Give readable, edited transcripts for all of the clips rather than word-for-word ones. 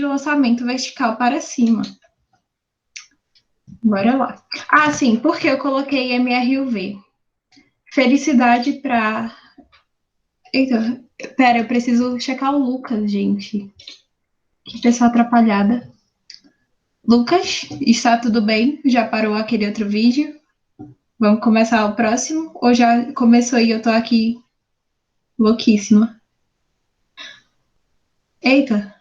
de lançamento vertical para cima. Bora lá. Ah, sim, porque eu coloquei MRUV. Felicidade para... Eita, pera, eu preciso checar o Lucas, gente. Que pessoa atrapalhada. Lucas, está tudo bem? Já parou aquele outro vídeo? Vamos começar o próximo? Ou já começou e eu tô aqui louquíssima? Eita.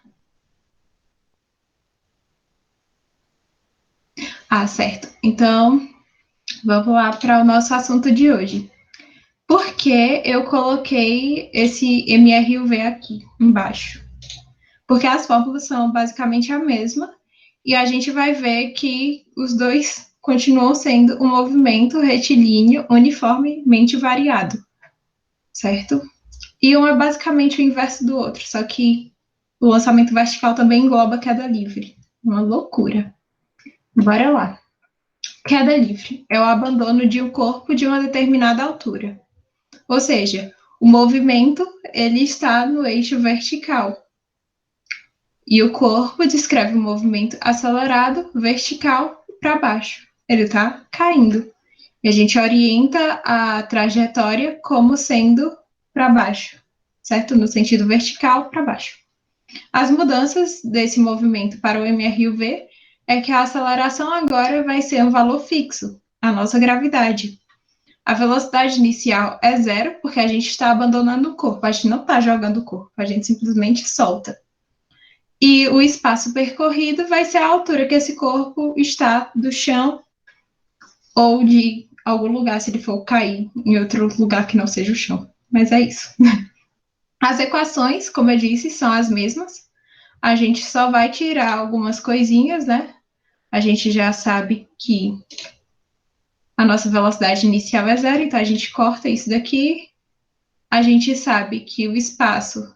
Ah, certo. Então, vamos lá para o nosso assunto de hoje. Por que eu coloquei esse MRUV aqui embaixo? Porque as fórmulas são basicamente a mesma e a gente vai ver que os dois continuam sendo um movimento retilíneo uniformemente variado, certo? E um é basicamente o inverso do outro, só que o lançamento vertical também engloba queda livre. Uma loucura. Bora lá. Queda livre é o abandono de um corpo de uma determinada altura. Ou seja, o movimento ele está no eixo vertical. E o corpo descreve o movimento acelerado vertical para baixo. Ele está caindo. E a gente orienta a trajetória como sendo para baixo, certo? No sentido vertical para baixo. As mudanças desse movimento para o MRUV é que a aceleração agora vai ser um valor fixo, a nossa gravidade. A velocidade inicial é zero, porque a gente está abandonando o corpo, a gente não está jogando o corpo, a gente simplesmente solta. E o espaço percorrido vai ser a altura que esse corpo está do chão ou de algum lugar, se ele for cair em outro lugar que não seja o chão. Mas é isso. As equações, como eu disse, são as mesmas. A gente só vai tirar algumas coisinhas, né? A gente já sabe que a nossa velocidade inicial é zero, então a gente corta isso daqui. A gente sabe que o espaço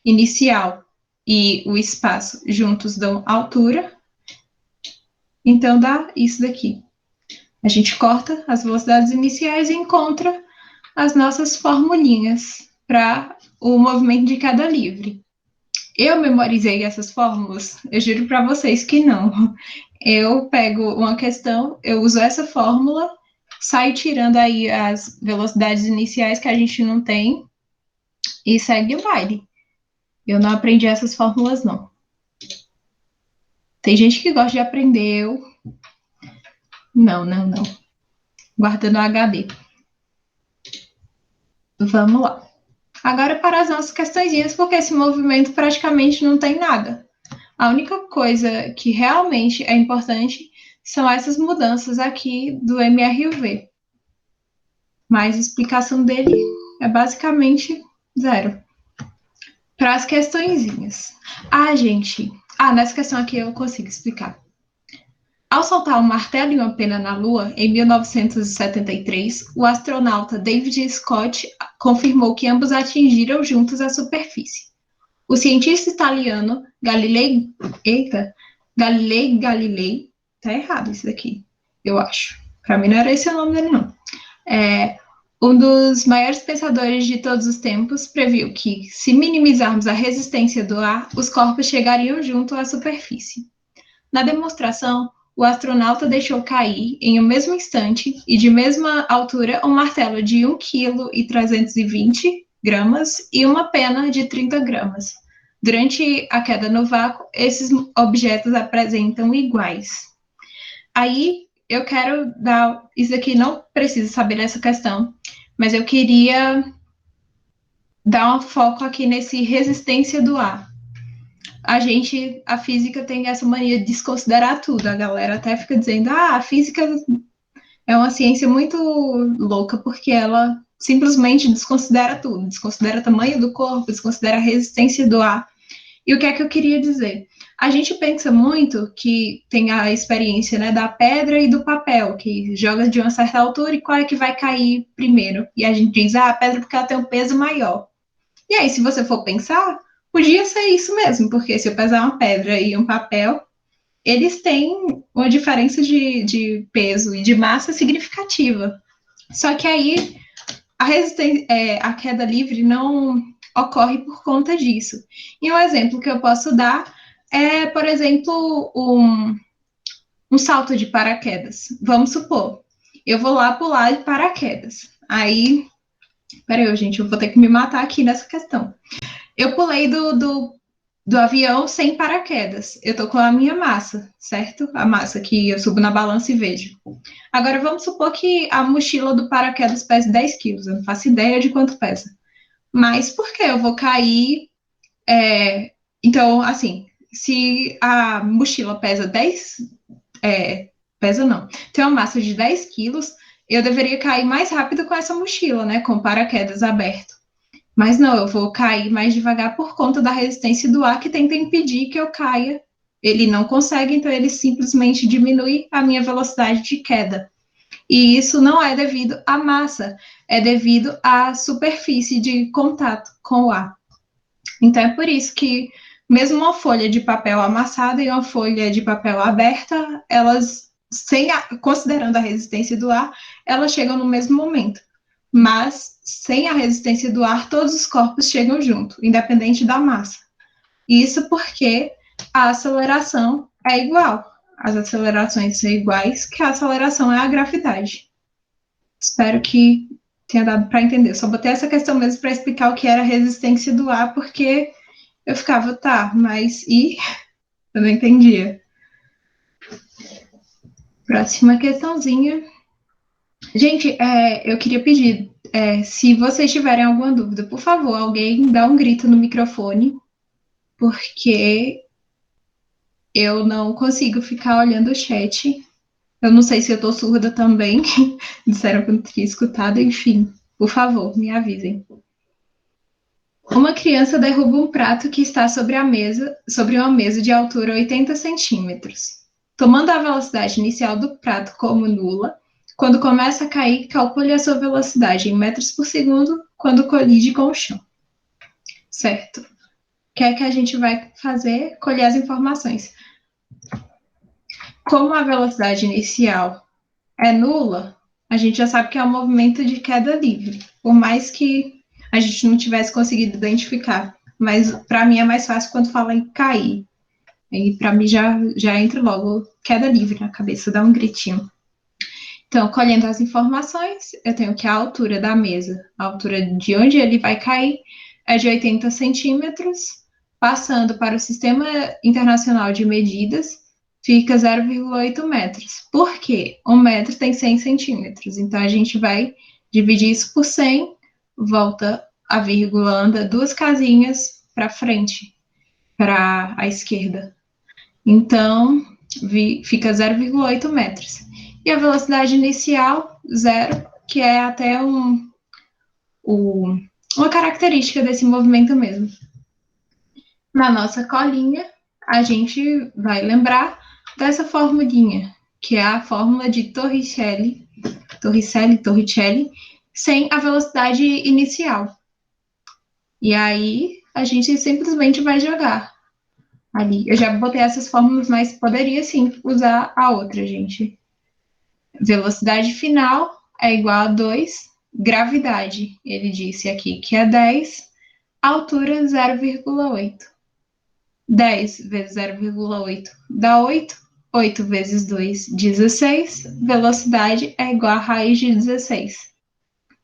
inicial e o espaço juntos dão altura, então dá isso daqui. A gente corta as velocidades iniciais e encontra as nossas formulinhas para o movimento de queda livre. Eu memorizei essas fórmulas? Eu juro para vocês que não. Eu pego uma questão, eu uso essa fórmula, saio tirando aí as velocidades iniciais que a gente não tem e segue o baile. Eu não aprendi essas fórmulas, não. Tem gente que gosta de aprender, eu... Não. Guardando o HD. Vamos lá. Agora para as nossas questõezinhas, porque esse movimento praticamente não tem nada. A única coisa que realmente é importante são essas mudanças aqui do MRUV. Mas a explicação dele é basicamente zero. Para as questõezinhas. Gente. Nessa questão aqui eu consigo explicar. Ao soltar um martelo e uma pena na Lua, em 1973, o astronauta David Scott confirmou que ambos atingiram juntos a superfície. O cientista italiano Galilei Galilei, tá errado isso daqui, eu acho. Para mim não era esse o nome dele, não. Um dos maiores pensadores de todos os tempos previu que, se minimizarmos a resistência do ar, os corpos chegariam junto à superfície. Na demonstração, o astronauta deixou cair, em um mesmo instante e de mesma altura, um martelo de 1,320 kg e uma pena de 30 gramas. Durante a queda no vácuo, esses objetos apresentam iguais. Aí, eu quero dar... Isso aqui não precisa saber dessa questão, mas eu queria dar um foco aqui nesse resistência do ar. A física tem essa mania de desconsiderar tudo. A galera até fica dizendo, a física é uma ciência muito louca, porque ela simplesmente desconsidera tudo. Desconsidera o tamanho do corpo, desconsidera a resistência do ar. E o que é que eu queria dizer? A gente pensa muito que tem a experiência, né, da pedra e do papel, que joga de uma certa altura e qual é que vai cair primeiro. E a gente diz, a pedra porque ela tem um peso maior. E aí, se você for pensar, podia ser isso mesmo, porque se eu pesar uma pedra e um papel, eles têm uma diferença de peso e de massa significativa. Só que aí a queda livre não ocorre por conta disso. E um exemplo que eu posso dar é, por exemplo, um salto de paraquedas. Vamos supor, eu vou lá pular de paraquedas. Aí, peraí, gente, eu vou ter que me matar aqui nessa questão. Eu pulei do avião sem paraquedas. Eu tô com a minha massa, certo? A massa que eu subo na balança e vejo. Agora, vamos supor que a mochila do paraquedas pesa 10 quilos. Eu não faço ideia de quanto pesa. Mas por que eu vou cair? Então, assim, se a mochila pesa 10, pesa não, tem uma massa de 10 quilos, eu deveria cair mais rápido com essa mochila, né? Com paraquedas aberto. Mas não, eu vou cair mais devagar por conta da resistência do ar que tenta impedir que eu caia. Ele não consegue, então ele simplesmente diminui a minha velocidade de queda. E isso não é devido à massa, é devido à superfície de contato com o ar. Então é por isso que mesmo uma folha de papel amassada e uma folha de papel aberta, elas, considerando a resistência do ar, elas chegam no mesmo momento. Mas sem a resistência do ar, todos os corpos chegam junto, independente da massa. Isso porque a aceleração é igual. As acelerações são iguais, que a aceleração é a gravidade. Espero que tenha dado para entender. Eu só botei essa questão mesmo para explicar o que era a resistência do ar, porque eu ficava, tá, mas e? Eu não entendia. Próxima questãozinha. Gente, eu queria pedir, se vocês tiverem alguma dúvida, por favor, alguém dá um grito no microfone, porque eu não consigo ficar olhando o chat. Eu não sei se eu tô surda também. Disseram que eu não tinha escutado, enfim. Por favor, me avisem. Uma criança derruba um prato que está sobre uma mesa de altura 80 centímetros. Tomando a velocidade inicial do prato como nula, quando começa a cair, calcule a sua velocidade em metros por segundo quando colide com o chão. Certo. O que é que a gente vai fazer? Colher as informações. Como a velocidade inicial é nula, a gente já sabe que é um movimento de queda livre, por mais que a gente não tivesse conseguido identificar. Mas para mim é mais fácil quando fala em cair. E para mim já entra logo queda livre na cabeça, dá um gritinho. Então, colhendo as informações, eu tenho que a altura da mesa, a altura de onde ele vai cair, é de 80 centímetros, passando para o Sistema Internacional de Medidas, fica 0,8 metros. Por quê? 1 metro tem 100 centímetros, então a gente vai dividir isso por 100, volta a vírgula, anda 2 casinhas para frente, para a esquerda. Então, fica 0,8 metros. E a velocidade inicial, 0, que é até uma característica desse movimento mesmo. Na nossa colinha, a gente vai lembrar dessa formulinha, que é a fórmula de Torricelli, sem a velocidade inicial. E aí, a gente simplesmente vai jogar ali. Eu já botei essas fórmulas, mas poderia sim usar a outra, gente. Velocidade final é igual a 2, gravidade, ele disse aqui que é 10, altura 0,8. 10 vezes 0,8 dá 8, 8 vezes 2, 16, velocidade é igual a raiz de 16.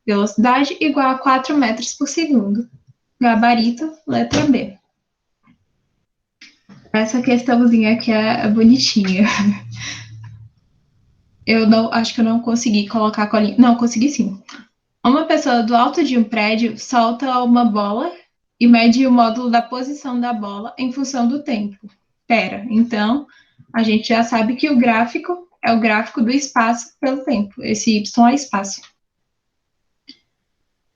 Velocidade igual a 4 metros por segundo. Gabarito, letra B. Essa questãozinha aqui é bonitinha. Eu não, acho que eu não consegui colocar a colinha. Não, consegui sim. Uma pessoa do alto de um prédio solta uma bola e mede o módulo da posição da bola em função do tempo. Pera, então a gente já sabe que o gráfico é o gráfico do espaço pelo tempo. Esse y é espaço.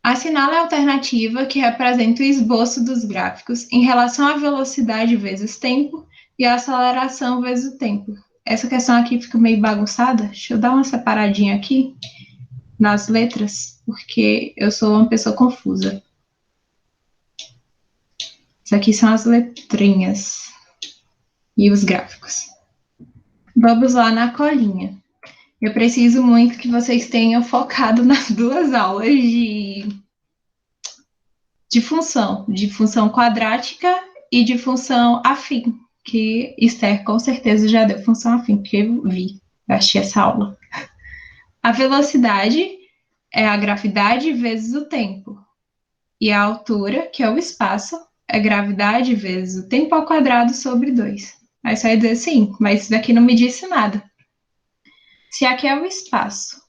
Assinale a alternativa que representa o esboço dos gráficos em relação à velocidade vezes tempo e a aceleração vezes o tempo. Essa questão aqui fica meio bagunçada. Deixa eu dar uma separadinha aqui nas letras, porque eu sou uma pessoa confusa. Isso aqui são as letrinhas e os gráficos. Vamos lá na colinha. Eu preciso muito que vocês tenham focado nas duas aulas de função quadrática e de função afim, que Esther com certeza já deu função afim, porque eu achei essa aula. A velocidade é a gravidade vezes o tempo. E a altura, que é o espaço, é gravidade vezes o tempo ao quadrado sobre 2. Aí você vai dizer sim, mas isso daqui não me disse nada. Se aqui é o espaço,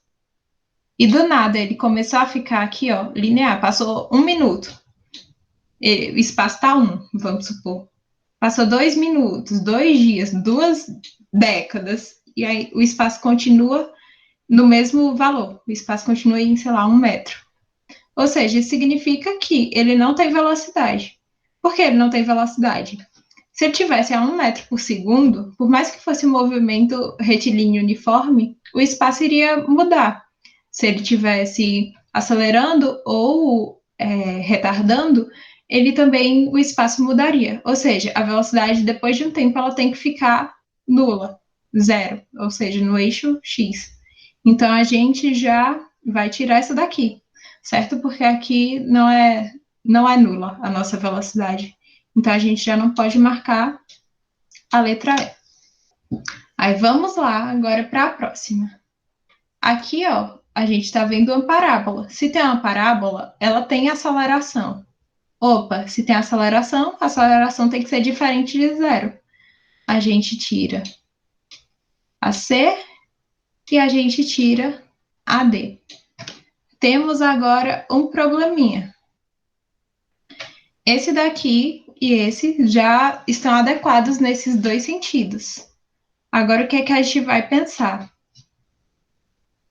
e do nada ele começou a ficar aqui, ó, linear, passou 1 minuto. O espaço tá 1, vamos supor. Passou 2 minutos, 2 dias, 2 décadas, e aí o espaço continua no mesmo valor. O espaço continua em, sei lá, 1 metro. Ou seja, isso significa que ele não tem velocidade. Por que ele não tem velocidade? Se ele tivesse a 1 metro por segundo, por mais que fosse um movimento retilíneo uniforme, o espaço iria mudar. Se ele tivesse acelerando ou retardando, ele também, o espaço mudaria. Ou seja, a velocidade, depois de um tempo, ela tem que ficar nula, zero, ou seja, no eixo X. Então, a gente já vai tirar essa daqui, certo? Porque aqui não é nula a nossa velocidade. Então, a gente já não pode marcar a letra E. Aí, vamos lá agora para a próxima. Aqui, ó, a gente está vendo uma parábola. Se tem uma parábola, ela tem aceleração. Opa, se tem aceleração, a aceleração tem que ser diferente de zero. A gente tira a C e a gente tira a D. Temos agora um probleminha. Esse daqui e esse já estão adequados nesses dois sentidos. Agora, o que é que a gente vai pensar?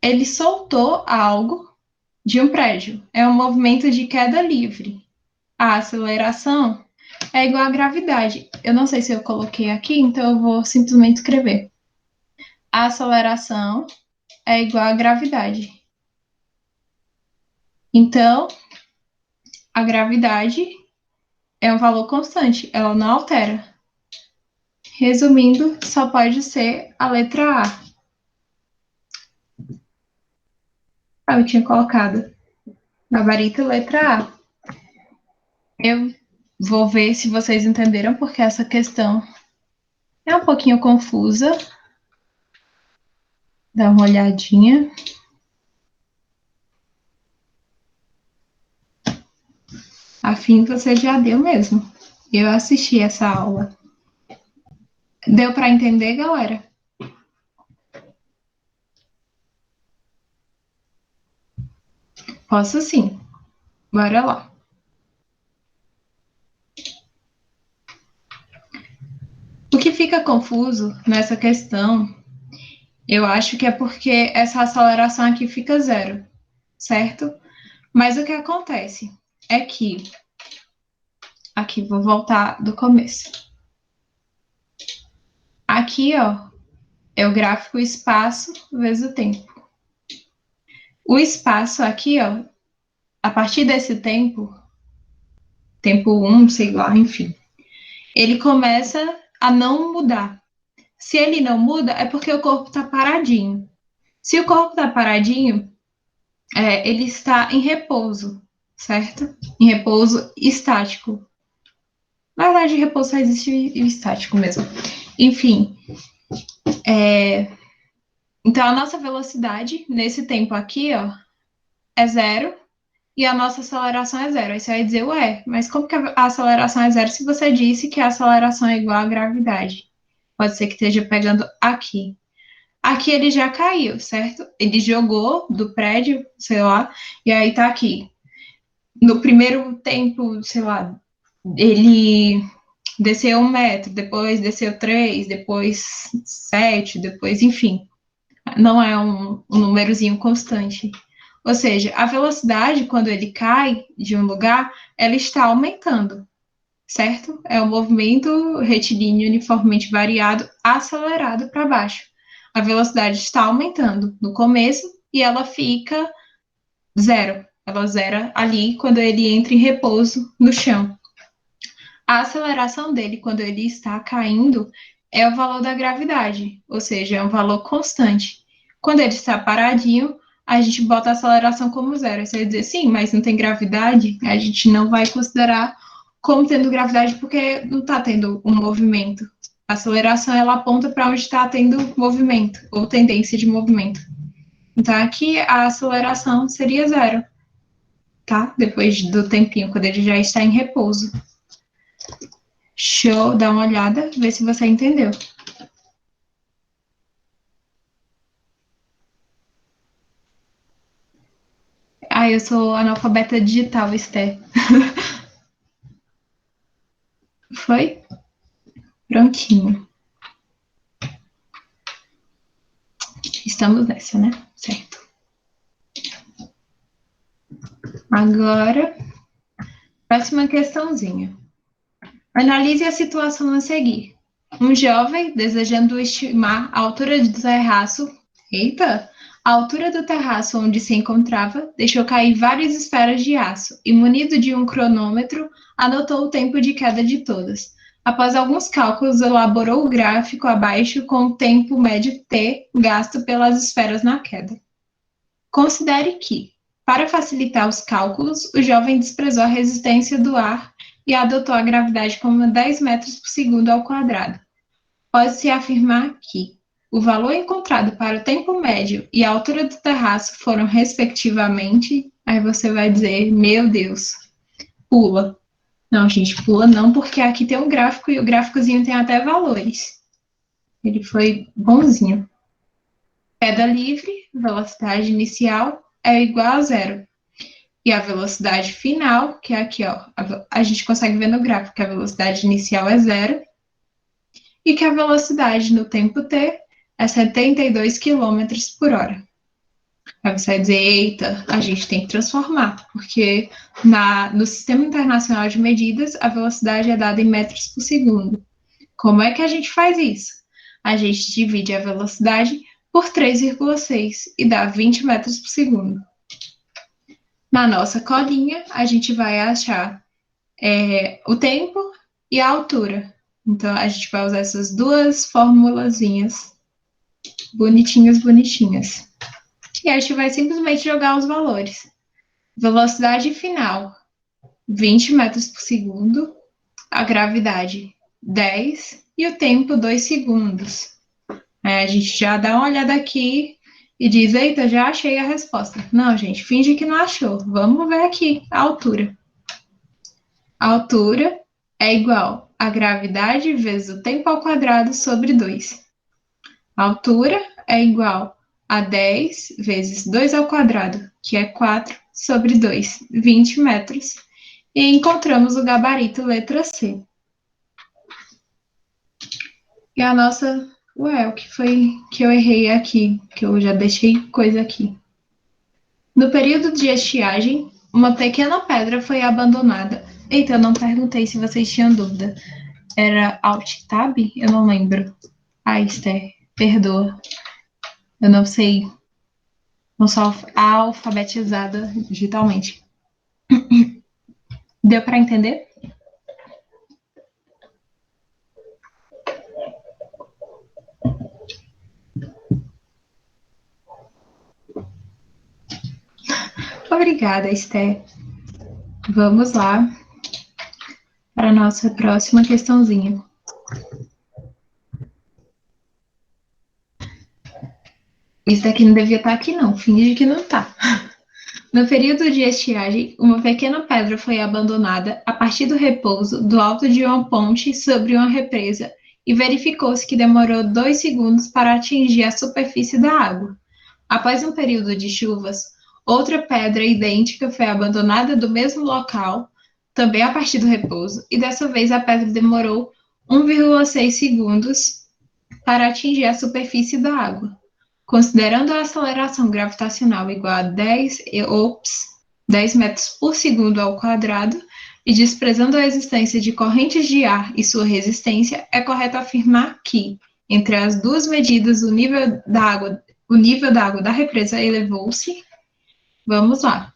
Ele soltou algo de um prédio. É um movimento de queda livre. A aceleração é igual à gravidade. Eu não sei se eu coloquei aqui, então eu vou simplesmente escrever. A aceleração é igual à gravidade. Então, a gravidade é um valor constante, ela não altera. Resumindo, só pode ser a letra A. Eu tinha colocado gabarito letra A. Eu vou ver se vocês entenderam, porque essa questão é um pouquinho confusa. Dá uma olhadinha. Afim você já deu mesmo. Eu assisti essa aula. Deu para entender, galera? Posso sim. Bora lá. O que fica confuso nessa questão, eu acho que é porque essa aceleração aqui fica zero, certo? Mas o que acontece é que... Aqui, vou voltar do começo. Aqui, ó, é o gráfico espaço vezes o tempo. O espaço aqui, ó, a partir desse tempo 1, sei lá, enfim, ele começa a não mudar. Se ele não muda, é porque o corpo está paradinho. Se o corpo está paradinho, ele está em repouso, certo? Em repouso estático. Na verdade, repouso só existe estático mesmo. Enfim, então a nossa velocidade nesse tempo aqui, ó, é zero e a nossa aceleração é zero. Aí você vai dizer, ué, mas como que a aceleração é zero se você disse que a aceleração é igual à gravidade? Pode ser que esteja pegando aqui. Aqui ele já caiu, certo? Ele jogou do prédio, sei lá, e aí tá aqui. No primeiro tempo, sei lá, ele desceu 1 metro, depois desceu 3, depois 7, depois, enfim. Não é um númerozinho constante. Ou seja, a velocidade, quando ele cai de um lugar, ela está aumentando, certo? É um movimento retilíneo uniformemente variado, acelerado para baixo. A velocidade está aumentando no começo e ela fica zero. Ela zera ali quando ele entra em repouso no chão. A aceleração dele, quando ele está caindo, é o valor da gravidade, ou seja, é um valor constante. Quando ele está paradinho, a gente bota a aceleração como zero. Você vai dizer, sim, mas não tem gravidade? A gente não vai considerar como tendo gravidade porque não está tendo um movimento. A aceleração, ela aponta para onde está tendo movimento, ou tendência de movimento. Então, aqui a aceleração seria zero, tá? Depois do tempinho, quando ele já está em repouso. Show, dá uma olhada, ver se você entendeu. Ah, eu sou analfabeta digital, Esther. Foi? Prontinho. Estamos nessa, né? Certo. Agora, próxima questãozinha. Analise a situação a seguir. Um jovem, desejando estimar a altura do terraço, a altura do terraço onde se encontrava, deixou cair várias esferas de aço e, munido de um cronômetro, anotou o tempo de queda de todas. Após alguns cálculos, elaborou o gráfico abaixo com o tempo médio T gasto pelas esferas na queda. Considere que, para facilitar os cálculos, o jovem desprezou a resistência do ar e adotou a gravidade como 10 metros por segundo ao quadrado. Pode-se afirmar que o valor encontrado para o tempo médio e a altura do terraço foram, respectivamente, aí você vai dizer, meu Deus, pula. Não, gente, pula não, porque aqui tem um gráfico e o gráficozinho tem até valores. Ele foi bonzinho. Queda livre, velocidade inicial é igual a zero. E a velocidade final, que é aqui, ó, a gente consegue ver no gráfico que a velocidade inicial é zero e que a velocidade no tempo t é 72 km por hora. Aí você vai dizer, eita, a gente tem que transformar, porque no Sistema Internacional de Medidas, a velocidade é dada em metros por segundo. Como é que a gente faz isso? A gente divide a velocidade por 3,6 e dá 20 metros por segundo. Na nossa colinha, a gente vai achar o tempo e a altura. Então, a gente vai usar essas duas formulazinhas bonitinhas, bonitinhas. E a gente vai simplesmente jogar os valores. Velocidade final, 20 metros por segundo. A gravidade, 10. E o tempo, 2 segundos. Aí a gente já dá uma olhada aqui e diz, eita, já achei a resposta. Não, gente, finge que não achou. Vamos ver aqui a altura. A altura é igual a gravidade vezes o tempo ao quadrado sobre 2. A altura é igual a 10 vezes 2 ao quadrado, que é 4 sobre 2, 20 metros. E encontramos o gabarito letra C. E a nossa... Ué, o que foi que eu errei aqui? Que eu já deixei coisa aqui. No período de estiagem, uma pequena pedra foi abandonada. Eita, eu não perguntei se vocês tinham dúvida. Era Alt Tab? Eu não lembro. Ah, Esther, perdoa. Eu não sei. Não sou alfabetizada digitalmente. Deu para entender? Obrigada, Esther. Vamos lá para a nossa próxima questãozinha. Isso daqui não devia estar aqui, não. Finge que não está. No período de estiagem, uma pequena pedra foi abandonada a partir do repouso do alto de uma ponte sobre uma represa e verificou-se que demorou 2 segundos para atingir a superfície da água. Após um período de chuvas, outra pedra idêntica foi abandonada do mesmo local, também a partir do repouso, e dessa vez a pedra demorou 1,6 segundos para atingir a superfície da água. Considerando a aceleração gravitacional igual a 10 metros por segundo ao quadrado e desprezando a existência de correntes de ar e sua resistência, é correto afirmar que, entre as duas medidas, o nível da água da represa elevou-se. Vamos lá.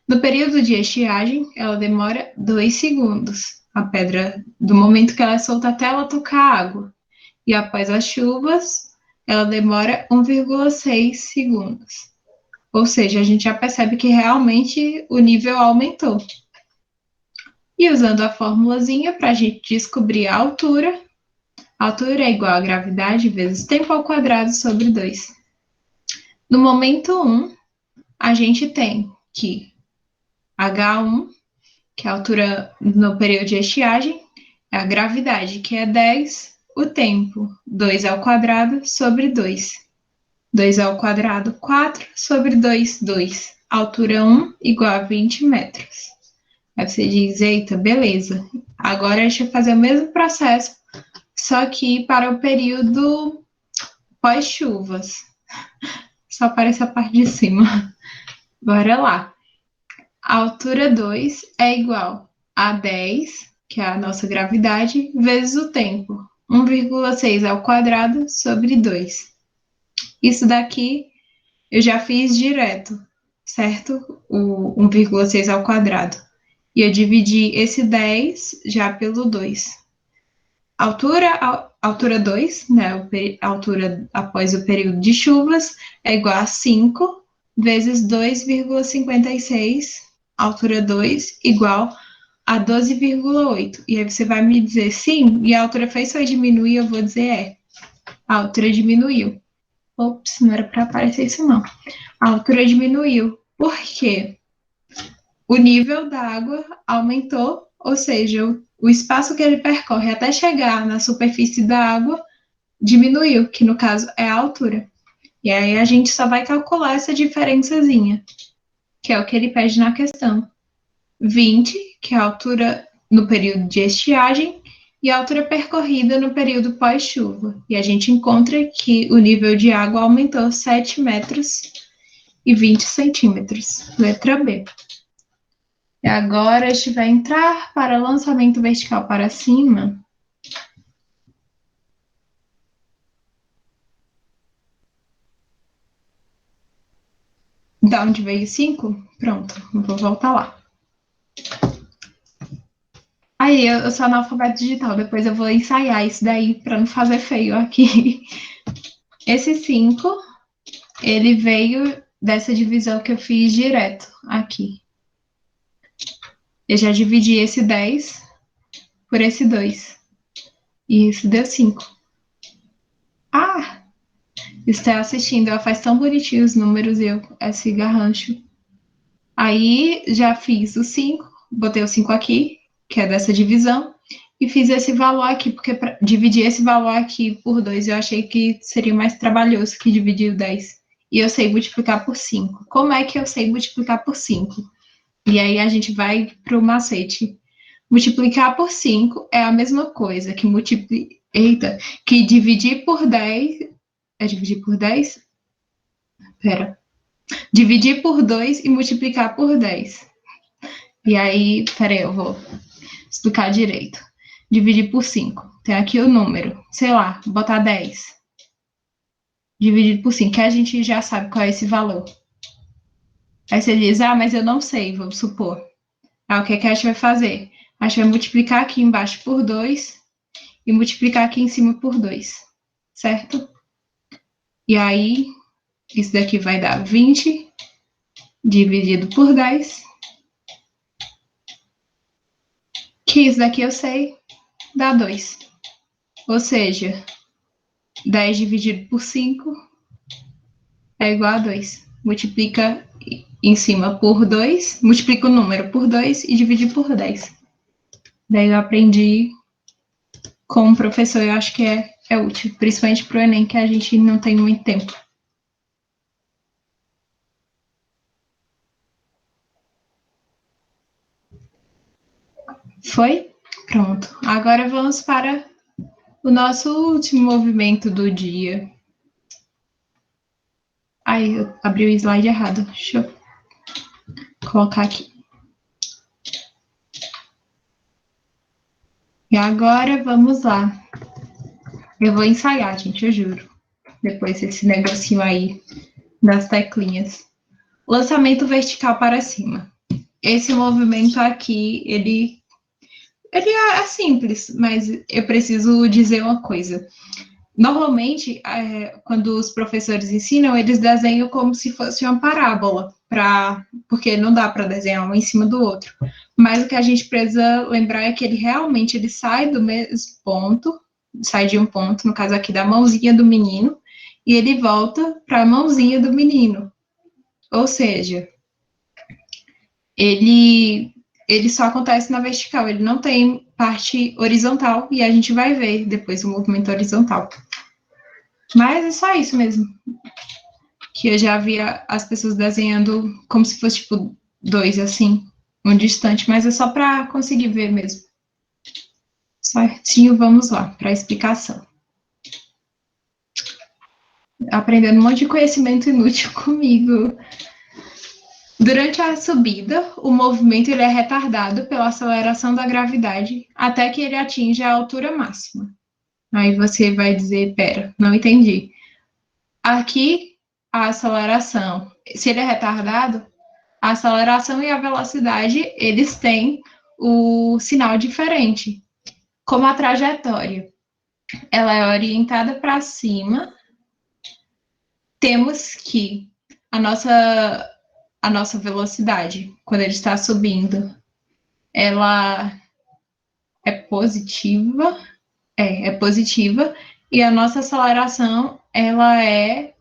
No período de estiagem, ela demora 2 segundos, a pedra, do momento que ela é solta até ela tocar a água. E após as chuvas, ela demora 1,6 segundos. Ou seja, a gente já percebe que realmente o nível aumentou. E usando a formulazinha para a gente descobrir a altura, A altura é igual a gravidade vezes tempo ao quadrado sobre 2. No momento 1, a gente tem que H1, que é a altura no período de estiagem, é a gravidade, que é 10, o tempo, 2 ao quadrado sobre 2. 2 ao quadrado, 4 sobre 2, 2. Altura 1 igual a 20 metros. Aí você diz, eita, beleza. Agora deixa eu fazer o mesmo processo, só que para o período pós-chuvas. Só aparece a parte de cima. Bora lá. A altura 2 é igual a 10, que é a nossa gravidade, vezes o tempo, 1,6 ao quadrado sobre 2. Isso daqui eu já fiz direto, certo? O 1,6 ao quadrado. E eu dividi esse 10 já pelo 2. Altura 2, né? A altura após o período de chuvas, é igual a 5 vezes 2,56, altura 2, igual a 12,8. E aí você vai me dizer sim, e a altura fez só diminuir, eu vou dizer é. A altura diminuiu. Ops, não era para aparecer isso não. A altura diminuiu. Por quê? O nível da água aumentou, ou seja, o espaço que ele percorre até chegar na superfície da água diminuiu, que no caso é a altura. E aí a gente só vai calcular essa diferençazinha, que é o que ele pede na questão. 20, que é a altura no período de estiagem, e a altura percorrida no período pós-chuva. E a gente encontra que o nível de água aumentou 7 metros e 20 centímetros. Letra B. E agora a gente vai entrar para lançamento vertical para cima. Da onde veio 5? Pronto, vou voltar lá. Aí, eu sou analfabeto digital, depois eu vou ensaiar isso daí para não fazer feio aqui. Esse 5, ele veio dessa divisão que eu fiz direto aqui. Eu já dividi esse 10 por esse 2. E isso deu 5. Ah! Está assistindo, ela faz tão bonitinho os números, esse garrancho. Aí, já fiz o 5, botei o 5 aqui, que é dessa divisão, e fiz esse valor aqui, porque para dividir esse valor aqui por 2, eu achei que seria mais trabalhoso que dividir o 10. E eu sei multiplicar por 5. Como é que eu sei multiplicar por 5? E aí a gente vai para o macete. Multiplicar por 5 é a mesma coisa que que dividir por 10. É dividir por 10? Pera. Dividir por 2 e multiplicar por 10. E aí, peraí, eu vou explicar direito. Dividir por 5. Tem aqui o número. Sei lá, botar 10. Dividido por 5, que a gente já sabe qual é esse valor. Aí você diz, mas eu não sei, vamos supor. O que a gente vai fazer? A gente vai multiplicar aqui embaixo por 2 e multiplicar aqui em cima por 2, certo? E aí, isso daqui vai dar 20 dividido por 10. Que isso daqui eu sei, dá 2. Ou seja, 10 dividido por 5 é igual a 2. Multiplica em cima por 2, multiplica o número por 2 e divide por 10. Daí eu aprendi como professor, eu acho que é útil, principalmente para o Enem, que a gente não tem muito tempo. Foi? Pronto. Agora vamos para o nosso último movimento do dia. Ai, eu abri o slide errado. Deixa eu colocar aqui. E agora vamos lá. Eu vou ensaiar, gente, eu juro. Depois desse negocinho aí das teclinhas. Lançamento vertical para cima. Esse movimento aqui, ele é simples, mas eu preciso dizer uma coisa. Normalmente, quando os professores ensinam, eles desenham como se fosse uma parábola, porque não dá para desenhar um em cima do outro. Mas o que a gente precisa lembrar é que ele realmente sai do mesmo ponto sai de um ponto, no caso aqui da mãozinha do menino, e ele volta para a mãozinha do menino. Ou seja, ele só acontece na vertical, ele não tem parte horizontal, e a gente vai ver depois o movimento horizontal. Mas é só isso mesmo. Que eu já via as pessoas desenhando como se fosse, tipo, dois, assim, um distante, mas é só para conseguir ver mesmo. Certinho, vamos lá, para a explicação. Aprendendo um monte de conhecimento inútil comigo. Durante a subida, o movimento ele é retardado pela aceleração da gravidade até que ele atinja a altura máxima. Aí você vai dizer, pera, não entendi. Aqui, a aceleração, se ele é retardado, a aceleração e a velocidade, eles têm o sinal diferente. Como a trajetória, ela é orientada para cima, temos que a nossa velocidade, quando ele está subindo, ela é positiva, é positiva, e a nossa aceleração, ela é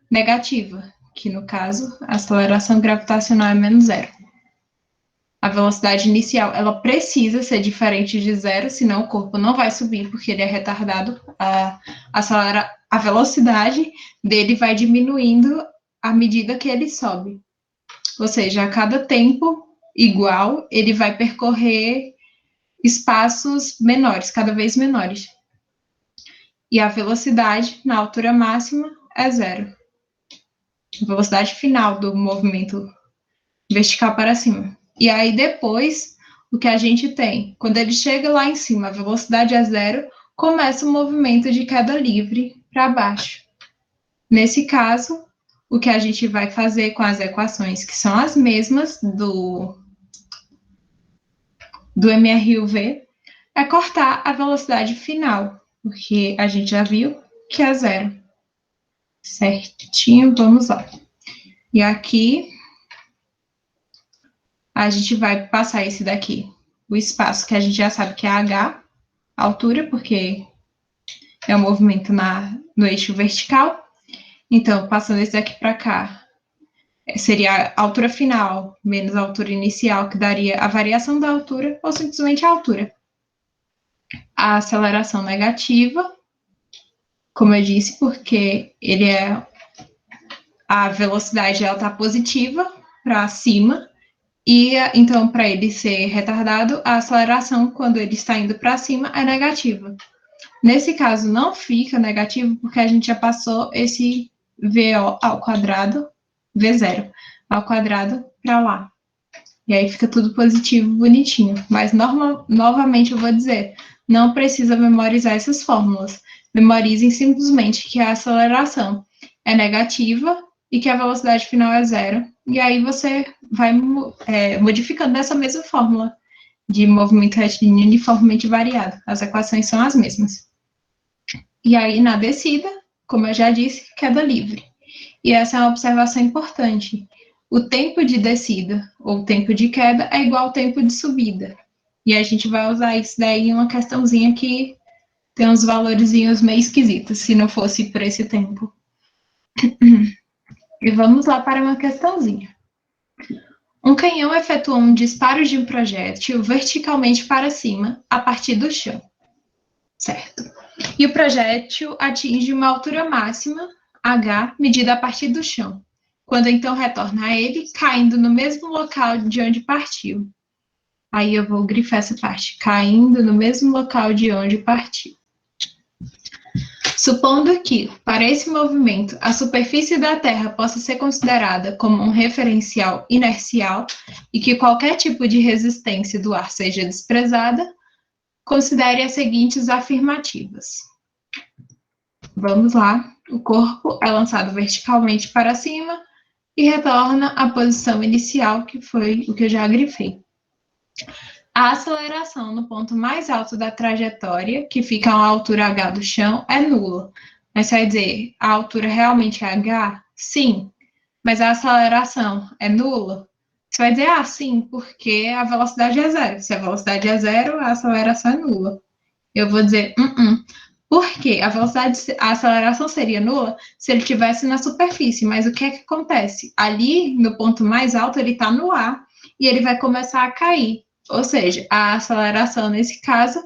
negativa, que no caso, a aceleração gravitacional é menos zero. A velocidade inicial, ela precisa ser diferente de zero, senão o corpo não vai subir, porque ele é retardado. A velocidade dele vai diminuindo à medida que ele sobe. Ou seja, a cada tempo igual, ele vai percorrer espaços menores, cada vez menores. E a velocidade na altura máxima é zero. A velocidade final do movimento vertical para cima. E aí depois, o que a gente tem? Quando ele chega lá em cima, a velocidade é zero, começa o movimento de queda livre para baixo. Nesse caso, o que a gente vai fazer com as equações, que são as mesmas do MRUV, é cortar a velocidade final, porque a gente já viu que é zero. Certinho, vamos lá. E aqui, a gente vai passar esse daqui, o espaço que a gente já sabe que é H, altura, porque é o movimento no eixo vertical. Então, passando esse daqui para cá, seria a altura final menos a altura inicial, que daria a variação da altura, ou simplesmente a altura. A aceleração negativa, como eu disse, porque a velocidade ela está positiva para cima, e então, para ele ser retardado, a aceleração, quando ele está indo para cima, é negativa. Nesse caso, não fica negativo, porque a gente já passou esse VO ao quadrado, V0 ao quadrado para lá. E aí fica tudo positivo, bonitinho. Mas, novamente, eu vou dizer, não precisa memorizar essas fórmulas. Memorizem simplesmente que a aceleração é negativa e que a velocidade final é zero. E aí você vai modificando essa mesma fórmula de movimento retilíneo uniformemente variado. As equações são as mesmas. E aí, na descida, como eu já disse, queda livre. E essa é uma observação importante. O tempo de descida ou tempo de queda é igual ao tempo de subida. E a gente vai usar isso daí em uma questãozinha que tem uns valorzinhos meio esquisitos, se não fosse por esse tempo. E vamos lá para uma questãozinha. Um canhão efetua um disparo de um projétil verticalmente para cima, a partir do chão. Certo. E o projétil atinge uma altura máxima, h, medida a partir do chão, quando então retorna a ele, caindo no mesmo local de onde partiu. Aí eu vou grifar essa parte, caindo no mesmo local de onde partiu. Supondo que, para esse movimento, a superfície da Terra possa ser considerada como um referencial inercial e que qualquer tipo de resistência do ar seja desprezada, considere as seguintes afirmativas. Vamos lá. O corpo é lançado verticalmente para cima e retorna à posição inicial, que foi o que eu já grifei. A aceleração no ponto mais alto da trajetória, que fica a altura h do chão, é nula. Mas você vai dizer, a altura realmente é h? Sim. Mas a aceleração é nula? Você vai dizer, sim, porque a velocidade é zero. Se a velocidade é zero, a aceleração é nula. Eu vou dizer, Por quê? A aceleração seria nula se ele estivesse na superfície, mas o que é que acontece? Ali, no ponto mais alto, ele está no ar e ele vai começar a cair. Ou seja, a aceleração, nesse caso,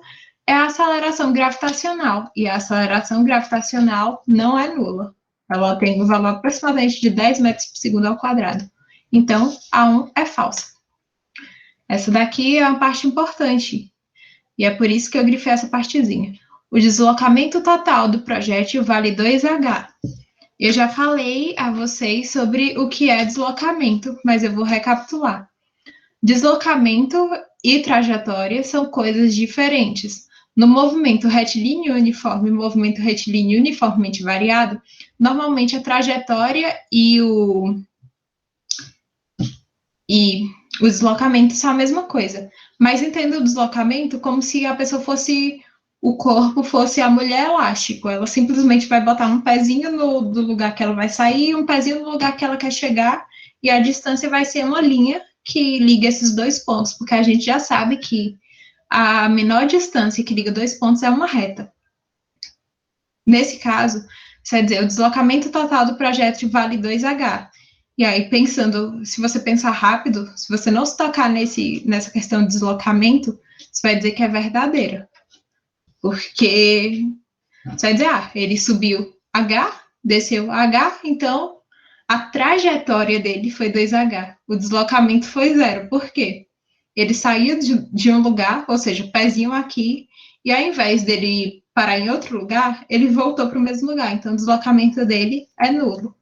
é a aceleração gravitacional, e a aceleração gravitacional não é nula. Ela tem um valor aproximadamente de 10 metros por segundo ao quadrado. Então, a 1 é falsa. Essa daqui é uma parte importante, e é por isso que eu grifei essa partezinha. O deslocamento total do projétil vale 2H. Eu já falei a vocês sobre o que é deslocamento, mas eu vou recapitular. Deslocamento e trajetória são coisas diferentes. No movimento retilíneo uniforme e movimento retilíneo uniformemente variado, normalmente a trajetória e o deslocamento são a mesma coisa. Mas entenda o deslocamento como se a pessoa fosse, o corpo fosse a mulher elástico. Ela simplesmente vai botar um pezinho do lugar que ela vai sair, um pezinho no lugar que ela quer chegar, e a distância vai ser uma linha que liga esses dois pontos, porque a gente já sabe que a menor distância que liga dois pontos é uma reta. Nesse caso, quer dizer, o deslocamento total do projétil vale 2H. E aí, pensando, se você pensar rápido, se você não se tocar nessa questão de deslocamento, você vai dizer que é verdadeira. Porque você vai dizer, ele subiu H, desceu H, então a trajetória dele foi 2H. O deslocamento foi 0. Por quê? Ele saiu de um lugar, ou seja, pezinho aqui, e ao invés dele parar em outro lugar, ele voltou para o mesmo lugar. Então, o deslocamento dele é nulo,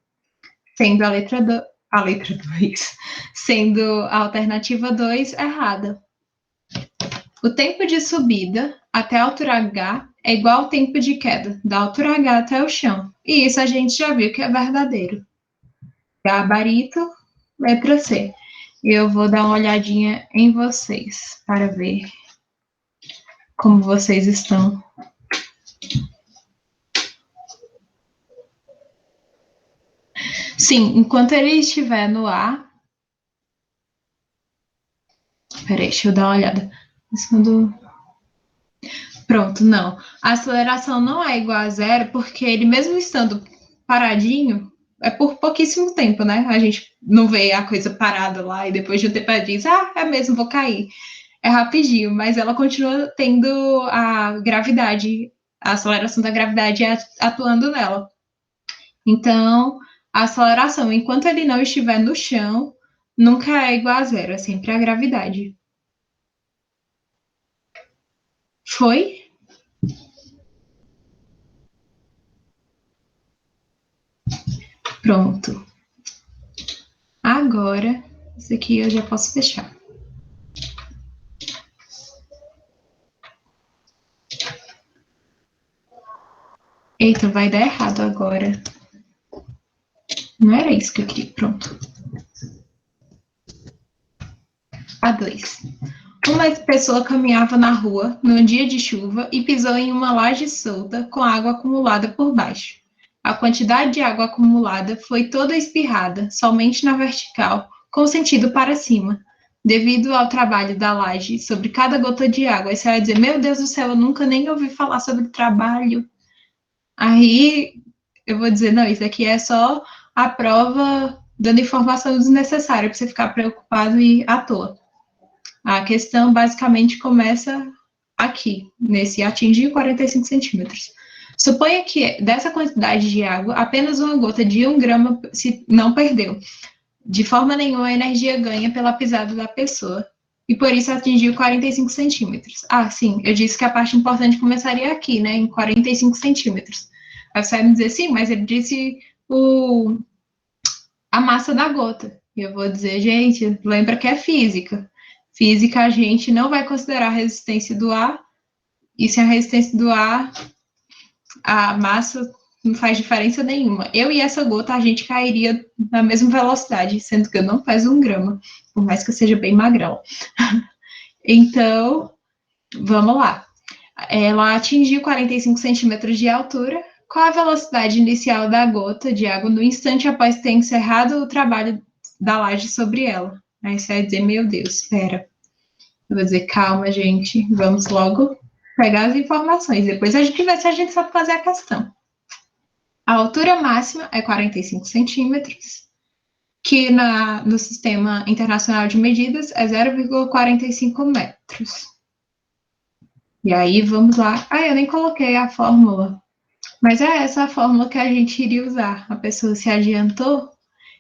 sendo a letra 2, sendo a alternativa 2 errada. O tempo de subida até a altura H é igual ao tempo de queda da altura H até o chão. E isso a gente já viu que é verdadeiro. Gabarito, letra C. Eu vou dar uma olhadinha em vocês para ver como vocês estão. Sim, enquanto ele estiver no ar. Peraí, deixa eu dar uma olhada. Pronto, não. A aceleração não é igual a zero, porque ele, mesmo estando paradinho, é por pouquíssimo tempo, né? A gente não vê a coisa parada lá e depois de um tempo ela diz, é mesmo, vou cair. É rapidinho, mas ela continua tendo a gravidade, a aceleração da gravidade atuando nela. Então, a aceleração, enquanto ele não estiver no chão, nunca é igual a zero, é sempre a gravidade. Foi? Pronto. Agora, isso aqui eu já posso fechar. Eita, vai dar errado agora. Não era isso que eu queria. Pronto. A2. Uma pessoa caminhava na rua num dia de chuva e pisou em uma laje solta com água acumulada por baixo. A quantidade de água acumulada foi toda espirrada, somente na vertical, com sentido para cima, devido ao trabalho da laje sobre cada gota de água. Aí você vai dizer, meu Deus do céu, eu nunca nem ouvi falar sobre trabalho. Aí eu vou dizer, não, isso aqui é só a prova dando informação desnecessária para você ficar preocupado e à toa. A questão basicamente começa aqui, nesse atingir 45 centímetros. Suponha que dessa quantidade de água, apenas uma gota de 1 grama se não perdeu. De forma nenhuma, a energia ganha pela pisada da pessoa. E por isso atingiu 45 centímetros. Ah, sim, eu disse que a parte importante começaria aqui, né, em 45 centímetros. Aí você vai me dizer, sim, mas ele disse a massa da gota. E eu vou dizer, gente, lembra que é física. Física, a gente não vai considerar a resistência do ar, e se a resistência do ar, a massa não faz diferença nenhuma. Eu e essa gota, a gente cairia na mesma velocidade, sendo que eu não peso 1 grama, por mais que eu seja bem magrão. Então, vamos lá. Ela atingiu 45 centímetros de altura. Qual a velocidade inicial da gota de água no instante após ter encerrado o trabalho da laje sobre ela? Aí você vai dizer, meu Deus, espera. Eu vou dizer, calma, gente, vamos logo pegar as informações. Depois a gente vê se a gente sabe fazer a questão. A altura máxima é 45 centímetros, que no Sistema Internacional de Medidas é 0,45 metros. E aí, vamos lá. Ah, eu nem coloquei a fórmula. Mas é essa a fórmula que a gente iria usar. A pessoa se adiantou,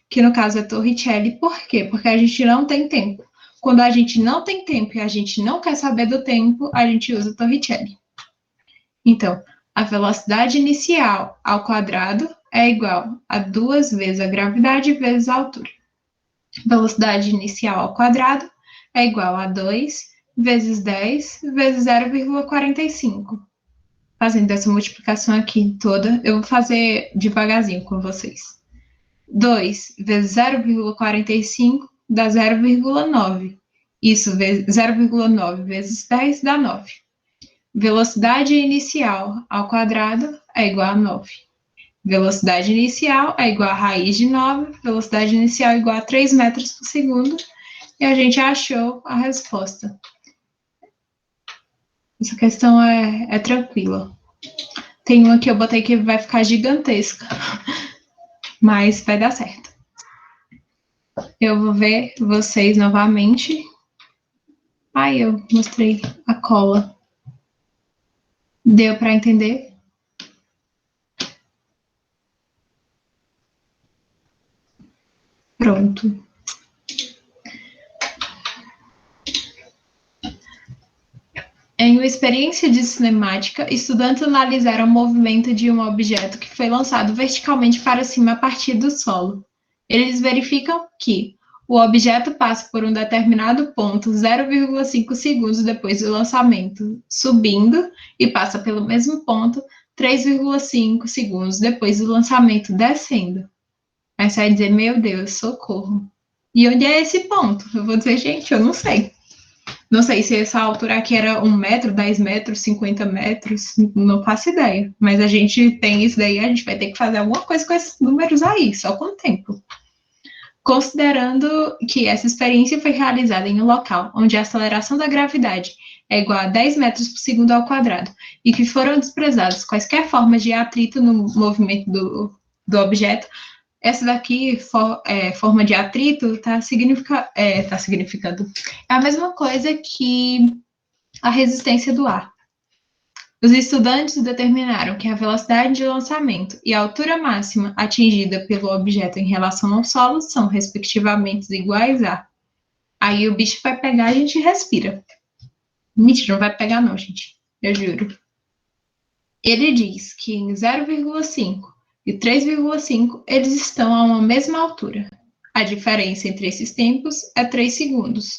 que no caso é Torricelli. Por quê? Porque a gente não tem tempo. Quando a gente não tem tempo e a gente não quer saber do tempo, a gente usa Torricelli. Então, a velocidade inicial ao quadrado é igual a 2 vezes a gravidade vezes a altura. Velocidade inicial ao quadrado é igual a 2 vezes 10 vezes 0,45. Fazendo essa multiplicação aqui toda, eu vou fazer devagarzinho com vocês. 2 vezes 0,45 dá 0,9. Isso, 0,9 vezes 10 dá 9. Velocidade inicial ao quadrado é igual a 9. Velocidade inicial é igual a raiz de 9. Velocidade inicial é igual a 3 metros por segundo. E a gente achou a resposta. Essa questão é tranquila. Tem uma que eu botei que vai ficar gigantesca, mas vai dar certo. Eu vou ver vocês novamente. Ai, eu mostrei a cola. Deu para entender? Pronto. Em uma experiência de cinemática, estudantes analisaram o movimento de um objeto que foi lançado verticalmente para cima a partir do solo. Eles verificam que o objeto passa por um determinado ponto 0,5 segundos depois do lançamento, subindo, e passa pelo mesmo ponto 3,5 segundos depois do lançamento, descendo. Aí você vai dizer, meu Deus, socorro. E onde é esse ponto? Eu vou dizer, gente, eu não sei. Não sei se essa altura aqui era 1 metro, 10 metros, 50 metros, não faço ideia. Mas a gente tem isso daí, a gente vai ter que fazer alguma coisa com esses números aí, só com o tempo. Considerando que essa experiência foi realizada em um local onde a aceleração da gravidade é igual a 10 metros por segundo ao quadrado e que foram desprezadas quaisquer formas de atrito no movimento do objeto, essa daqui, forma de atrito, está significando. É a mesma coisa que a resistência do ar. Os estudantes determinaram que a velocidade de lançamento e a altura máxima atingida pelo objeto em relação ao solo são, respectivamente, iguais a. Aí o bicho vai pegar e a gente respira. Mentira, não vai pegar, não, gente. Eu juro. Ele diz que em 0,5 e 3,5 eles estão a uma mesma altura. A diferença entre esses tempos é 3 segundos.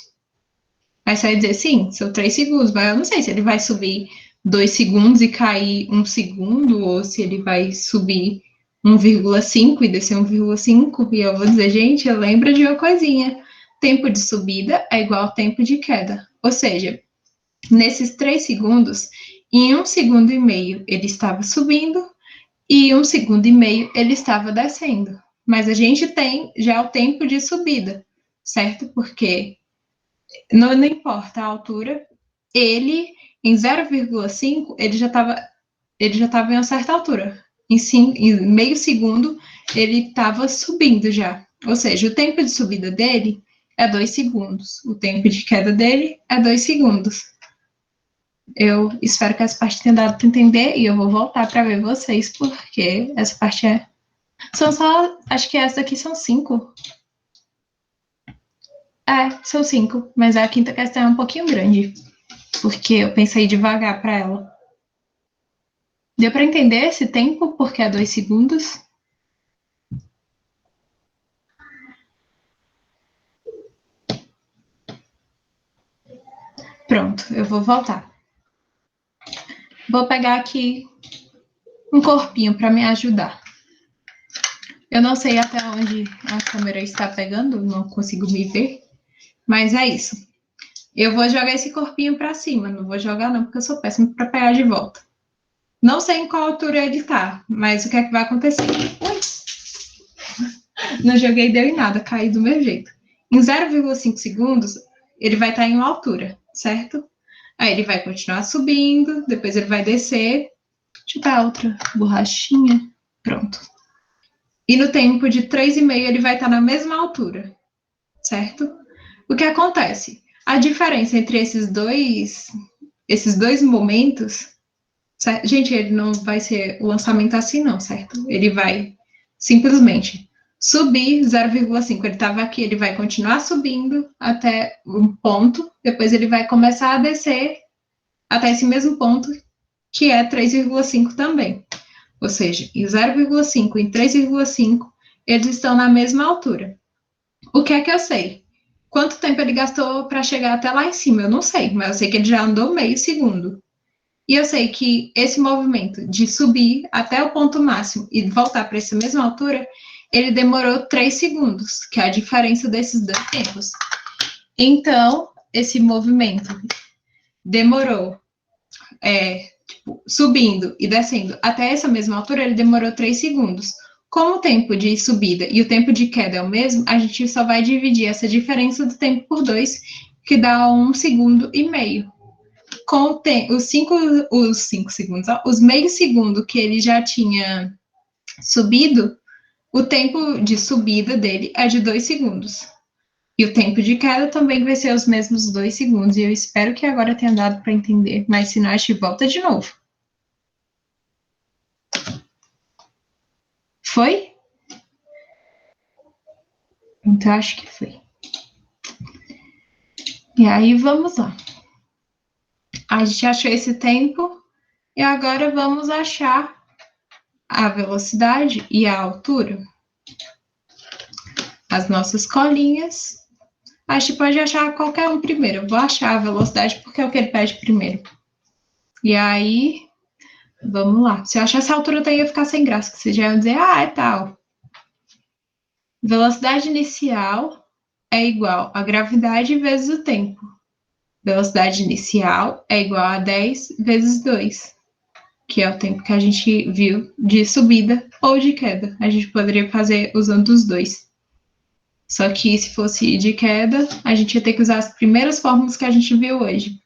Aí você vai dizer, sim, são 3 segundos, mas eu não sei se ele vai subir 2 segundos e cair 1 segundo, ou se ele vai subir 1,5 e descer 1,5. E eu vou dizer, gente, lembra de uma coisinha. Tempo de subida é igual ao tempo de queda. Ou seja, nesses 3 segundos, em 1 segundo e meio ele estava subindo, e 1 segundo e meio ele estava descendo. Mas a gente tem já o tempo de subida, certo? Porque não importa a altura, ele em 0,5 ele já estava em uma certa altura. Em meio segundo ele estava subindo já. Ou seja, o tempo de subida dele é 2 segundos. O tempo de queda dele é 2 segundos. Eu espero que essa parte tenha dado para entender e eu vou voltar para ver vocês, porque essa parte é. São só. Acho que essa aqui são 5. São 5, mas a quinta questão é um pouquinho grande, porque eu pensei devagar para ela. Deu para entender esse tempo, porque é 2 segundos? Pronto, eu vou voltar. Vou pegar aqui um corpinho para me ajudar. Eu não sei até onde a câmera está pegando, não consigo me ver, mas é isso. Eu vou jogar esse corpinho para cima, não vou jogar não, porque eu sou péssima para pegar de volta. Não sei em qual altura ele tá, mas o que é que vai acontecer? Ui! Não joguei, deu em nada, caí do meu jeito. Em 0,5 segundos, ele vai estar em uma altura, certo? Aí ele vai continuar subindo, depois ele vai descer. Deixa eu dar outra borrachinha. Pronto. E no tempo de 3,5 ele vai estar na mesma altura, certo? O que acontece? A diferença entre esses dois momentos, certo? Gente, ele não vai ser o lançamento assim não, certo? Ele vai simplesmente subir 0,5. Ele estava aqui, ele vai continuar subindo até um ponto, depois ele vai começar a descer até esse mesmo ponto, que é 3,5 também. Ou seja, em 0,5 e 3,5, eles estão na mesma altura. O que é que eu sei? Quanto tempo ele gastou para chegar até lá em cima? Eu não sei, mas eu sei que ele já andou meio segundo. E eu sei que esse movimento de subir até o ponto máximo e voltar para essa mesma altura, ele demorou 3 segundos, que é a diferença desses dois tempos. Então, esse movimento demorou, subindo e descendo até essa mesma altura, ele demorou 3 segundos. Como o tempo de subida e o tempo de queda é o mesmo, a gente só vai dividir essa diferença do tempo por 2, que dá 1,5 segundo. Com os 5 segundos, os meio segundo que ele já tinha subido, o tempo de subida dele é de 2 segundos. E o tempo de queda também vai ser os mesmos 2 segundos. E eu espero que agora tenha dado para entender, mas se não, a gente volta de novo. Foi? Então, acho que foi. E aí, vamos lá. A gente achou esse tempo e agora vamos achar a velocidade e a altura. As nossas colinhas. A gente pode achar qualquer um primeiro. Eu vou achar a velocidade porque é o que ele pede primeiro. E aí, vamos lá. Se eu achar essa altura, daí ia ficar sem graça, que você já ia dizer, é tal. Velocidade inicial é igual a gravidade vezes o tempo. Velocidade inicial é igual a 10 vezes 2, que é o tempo que a gente viu de subida ou de queda. A gente poderia fazer usando os dois. Só que se fosse de queda, a gente ia ter que usar as primeiras fórmulas que a gente viu hoje.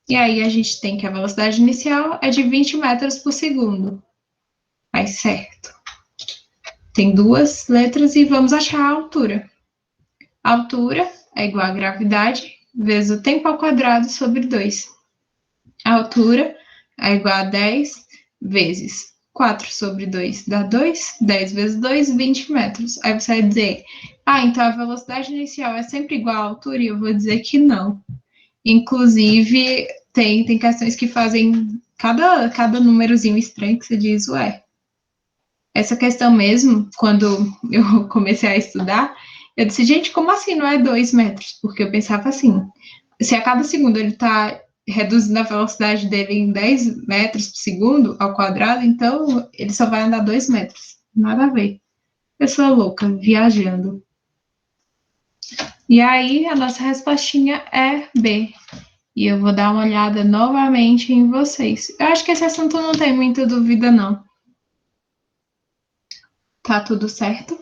E aí a gente tem que a velocidade inicial é de 20 metros por segundo. Aí, certo. Tem duas letras e vamos achar a altura. A altura é igual a gravidade vezes o tempo ao quadrado sobre 2. A altura é igual a 10 vezes 4 sobre 2 dá 2. 10 vezes 2, 20 metros. Aí você vai dizer, então a velocidade inicial é sempre igual à altura? E eu vou dizer que não. Inclusive, tem questões que fazem cada númerozinho estranho que você diz, essa questão mesmo, quando eu comecei a estudar, eu disse, gente, como assim não é 2 metros? Porque eu pensava assim, se a cada segundo ele está reduzindo a velocidade dele em 10 metros por segundo ao quadrado, então ele só vai andar 2 metros. Nada a ver. Pessoa louca, viajando. E aí, a nossa respostinha é B. E eu vou dar uma olhada novamente em vocês. Eu acho que esse assunto não tem muita dúvida, não. Tá tudo certo?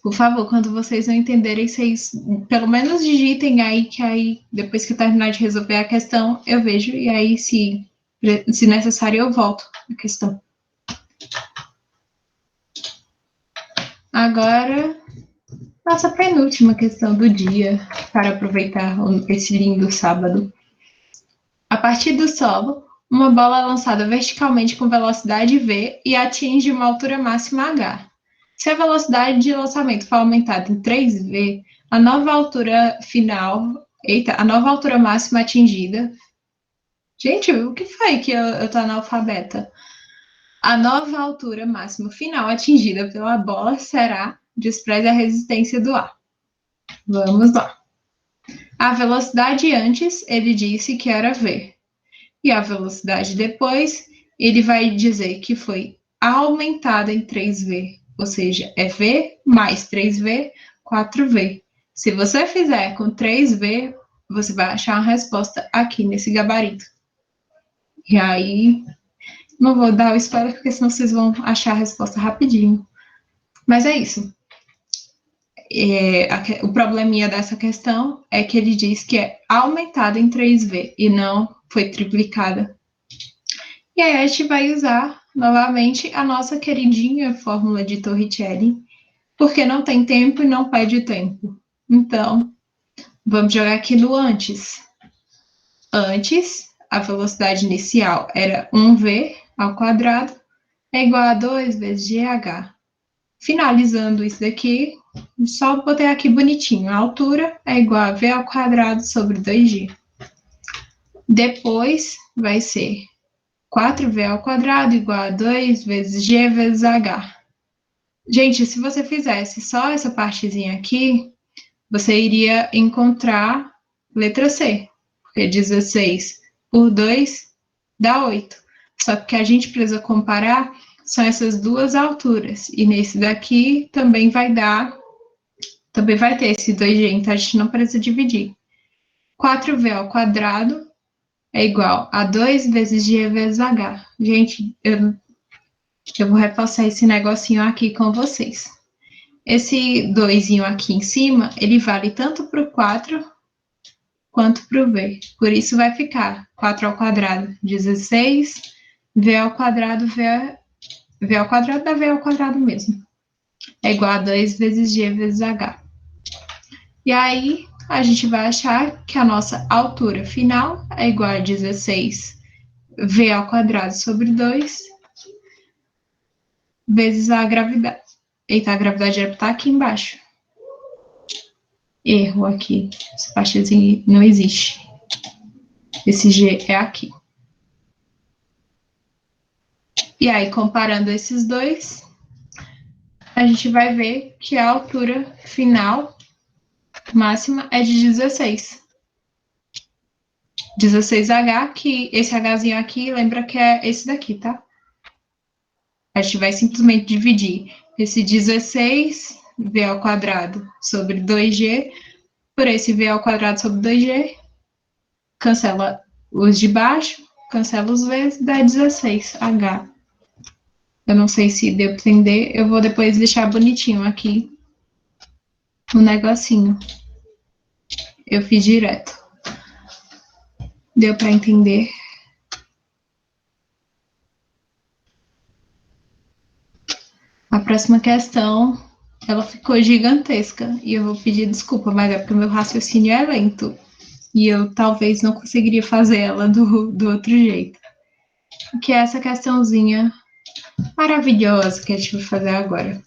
Por favor, quando vocês não entenderem, vocês pelo menos digitem aí, que aí, depois que eu terminar de resolver a questão, eu vejo, e aí, se necessário, eu volto à questão. Agora, nossa penúltima questão do dia, para aproveitar esse lindo sábado. A partir do solo, uma bola é lançada verticalmente com velocidade v e atinge uma altura máxima h. Se a velocidade de lançamento for aumentada em 3v, a nova altura máxima atingida. Gente, o que foi que eu tô analfabeta? A nova altura máxima final atingida pela bola será, despreze a resistência do ar. Vamos lá. A velocidade antes, ele disse que era v. E a velocidade depois, ele vai dizer que foi aumentada em 3v, ou seja, é v mais 3v, 4v. Se você fizer com 3v, você vai achar a resposta aqui nesse gabarito. E aí, não vou dar o spoiler, porque senão vocês vão achar a resposta rapidinho. Mas é isso. o probleminha dessa questão é que ele diz que é aumentada em 3V e não foi triplicada. E aí a gente vai usar novamente a nossa queridinha fórmula de Torricelli, porque não tem tempo e não pede tempo. Então, vamos jogar aqui no antes. Antes, a velocidade inicial era 1v ao quadrado, é igual a 2 vezes gh. Finalizando isso daqui, só botei aqui bonitinho. A altura é igual a v ao quadrado sobre 2g. Depois vai ser 4v ao quadrado igual a 2 vezes g vezes h. Gente, se você fizesse só essa partezinha aqui, você iria encontrar letra C, porque 16 por 2 dá 8. Só que a gente precisa comparar são essas duas alturas. E nesse daqui também vai ter esse 2g, então a gente não precisa dividir. 4v ao quadrado é igual a 2 vezes g vezes h. Gente, eu vou repassar esse negocinho aqui com vocês. Esse 2 aqui em cima, ele vale tanto para o 4 quanto para o v. Por isso vai ficar 4 ao quadrado, 16, v ao quadrado, v ao quadrado dá v ao quadrado mesmo. É igual a 2 vezes g vezes h. E aí, a gente vai achar que a nossa altura final é igual a 16 v ao quadrado sobre 2 vezes a gravidade. Eita, a gravidade era estar aqui embaixo. Erro aqui. Essa partezinha não existe. Esse G é aqui. E aí, comparando esses dois, a gente vai ver que a altura final máxima é de 16. 16H, que esse Hzinho aqui lembra que é esse daqui, tá? A gente vai simplesmente dividir esse 16v ao quadrado sobre 2g por esse v ao quadrado sobre 2g, cancela os de baixo, cancela os v's, dá 16h. Eu não sei se deu para entender, eu vou depois deixar bonitinho aqui o negocinho. Eu fiz direto. Deu para entender? A próxima questão, ela ficou gigantesca e eu vou pedir desculpa, mas é porque o meu raciocínio é lento e eu talvez não conseguiria fazer ela do outro jeito. Que é essa questãozinha maravilhosa que a gente vai fazer agora.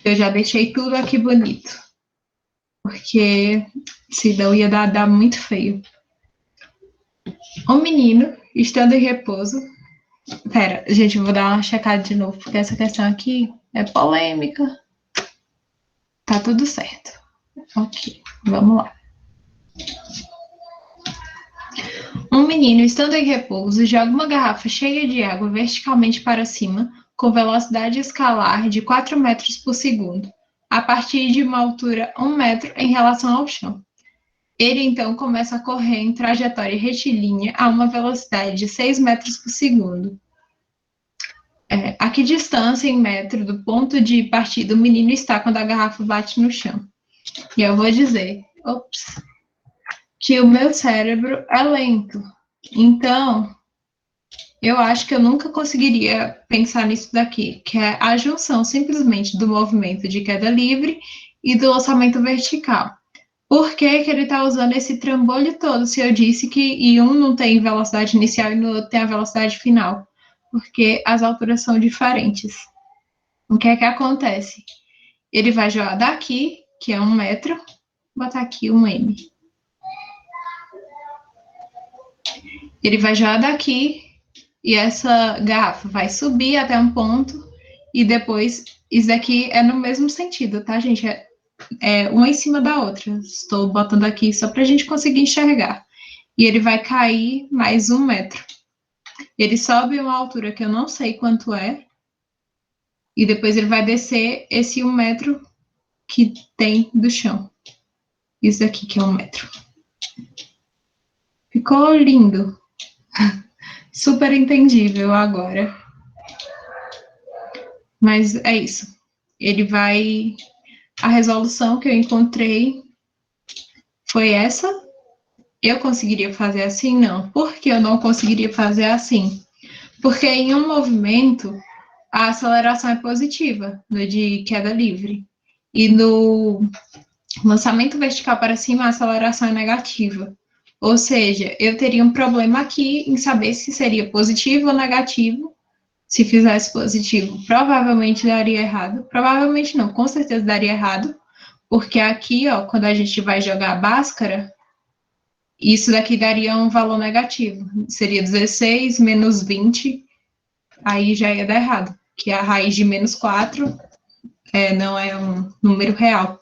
Eu já deixei tudo aqui bonito, porque senão ia dar muito feio. Um menino, estando em repouso. Pera, gente, eu vou dar uma checada de novo, porque essa questão aqui é polêmica. Tá tudo certo. Ok, vamos lá. Um menino, estando em repouso, joga uma garrafa cheia de água verticalmente para cima, com velocidade escalar de 4 metros por segundo, a partir de uma altura 1 metro em relação ao chão. Ele então começa a correr em trajetória retilínea a uma velocidade de 6 metros por segundo. A que distância em metro do ponto de partida o menino está quando a garrafa bate no chão? E eu vou dizer, que o meu cérebro é lento. Então, eu acho que eu nunca conseguiria pensar nisso daqui, que é a junção simplesmente do movimento de queda livre e do lançamento vertical. Por que ele está usando esse trambolho todo se eu disse que em um não tem velocidade inicial e no outro tem a velocidade final? Porque as alturas são diferentes. O que é que acontece? Ele vai jogar daqui, que é 1 metro, botar aqui um M. Ele vai jogar daqui e essa garrafa vai subir até um ponto e depois isso daqui é no mesmo sentido, tá, gente? É uma em cima da outra. Estou botando aqui só para a gente conseguir enxergar. E ele vai cair mais 1 metro. Ele sobe uma altura que eu não sei quanto é, e depois ele vai descer esse 1 metro que tem do chão. Isso aqui que é 1 metro. Ficou lindo. Super entendível agora. Mas é isso. Ele vai a resolução que eu encontrei foi essa. Eu conseguiria fazer assim? Não. Por que eu não conseguiria fazer assim? Porque em um movimento, a aceleração é positiva, no de queda livre. E no lançamento vertical para cima, a aceleração é negativa. Ou seja, eu teria um problema aqui em saber se seria positivo ou negativo. Se fizesse positivo, provavelmente daria errado. Provavelmente não, com certeza daria errado. Porque aqui, ó, quando a gente vai jogar a Bhaskara, isso daqui daria um valor negativo. Seria 16 menos 20, aí já ia dar errado. Que a raiz de menos 4 não é um número real.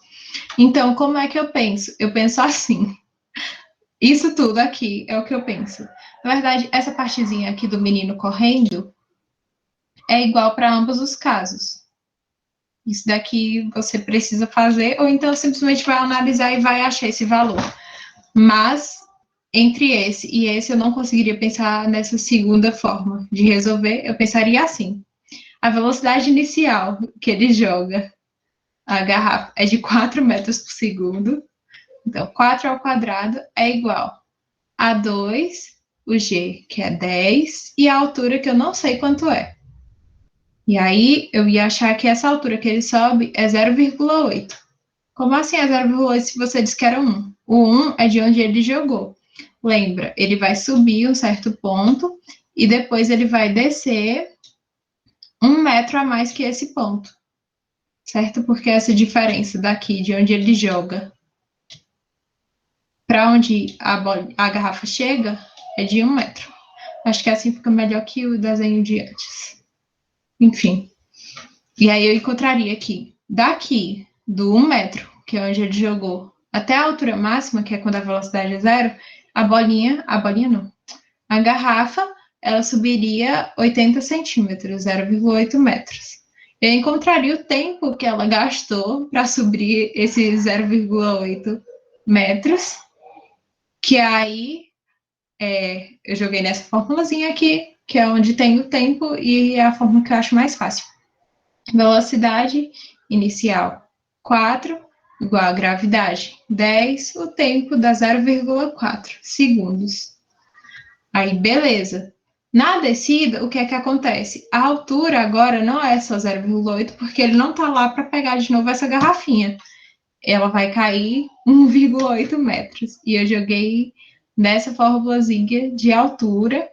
Então, como é que eu penso? Eu penso assim. Isso tudo aqui é o que eu penso. Na verdade, essa partezinha aqui do menino correndo é igual para ambos os casos. Isso daqui você precisa fazer, ou então simplesmente vai analisar e vai achar esse valor. Mas entre esse e esse eu não conseguiria pensar nessa segunda forma de resolver. Eu pensaria assim: a velocidade inicial que ele joga a garrafa é de 4 metros por segundo. Então, 4 ao quadrado é igual a 2, o g, que é 10, e a altura, que eu não sei quanto é. E aí, eu ia achar que essa altura que ele sobe é 0,8. Como assim é 0,8 se você disse que era 1? O 1 é de onde ele jogou. Lembra, ele vai subir um certo ponto e depois ele vai descer 1 metro a mais que esse ponto, certo? Porque essa diferença daqui, de onde ele joga, para onde a garrafa chega, é de 1 metro. Acho que assim fica melhor que o desenho de antes. Enfim. E aí eu encontraria aqui, daqui, do 1 metro, que é onde ele jogou, até a altura máxima, que é quando a velocidade é zero, a bolinha não, a garrafa, ela subiria 80 centímetros, 0,8 metros. Eu encontraria o tempo que ela gastou para subir esses 0,8 metros, que aí eu joguei nessa formulazinha aqui, que é onde tem o tempo e é a forma que eu acho mais fácil. Velocidade inicial 4 igual a gravidade 10, o tempo dá 0,4 segundos. Aí, beleza. Na descida, o que é que acontece? A altura agora não é só 0,8, porque ele não está lá para pegar de novo essa garrafinha. Ela vai cair 1,8 metros. E eu joguei nessa formulazinha de altura.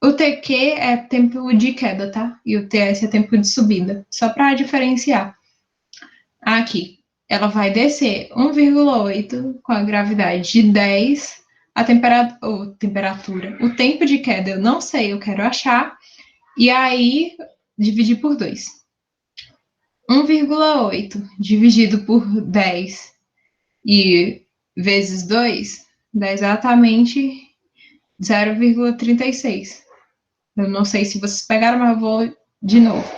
O TQ é tempo de queda, tá? E o TS é tempo de subida. Só para diferenciar. Aqui, ela vai descer 1,8 com a gravidade de 10, a temperatura, o tempo de queda eu não sei, eu quero achar, e aí dividir por 2. 1,8 dividido por 10 e vezes 2 dá exatamente 0,36. Eu não sei se vocês pegaram, mas eu vou de novo.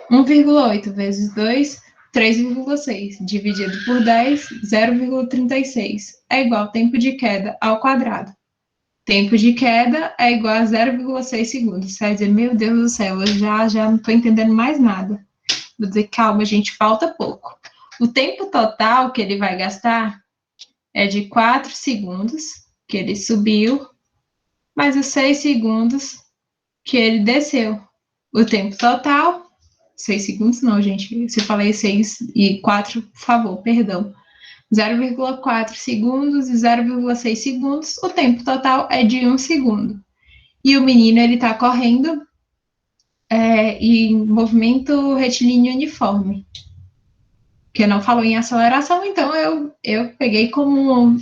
1,8 vezes 2, 3,6. Dividido por 10, 0,36. É igual ao tempo de queda ao quadrado. Tempo de queda é igual a 0,6 segundos. Você vai dizer, meu Deus do céu, eu já não estou entendendo mais nada. Vou dizer, calma, gente, falta pouco. O tempo total que ele vai gastar é de 4 segundos, que ele subiu, mais os 6 segundos que ele desceu. O tempo total, 6 segundos não, gente, se eu falei 6 e 4, por favor, perdão. 0,4 segundos e 0,6 segundos, o tempo total é de 1 segundo. E o menino, ele tá correndo em movimento retilíneo uniforme, que não falou em aceleração, então eu peguei como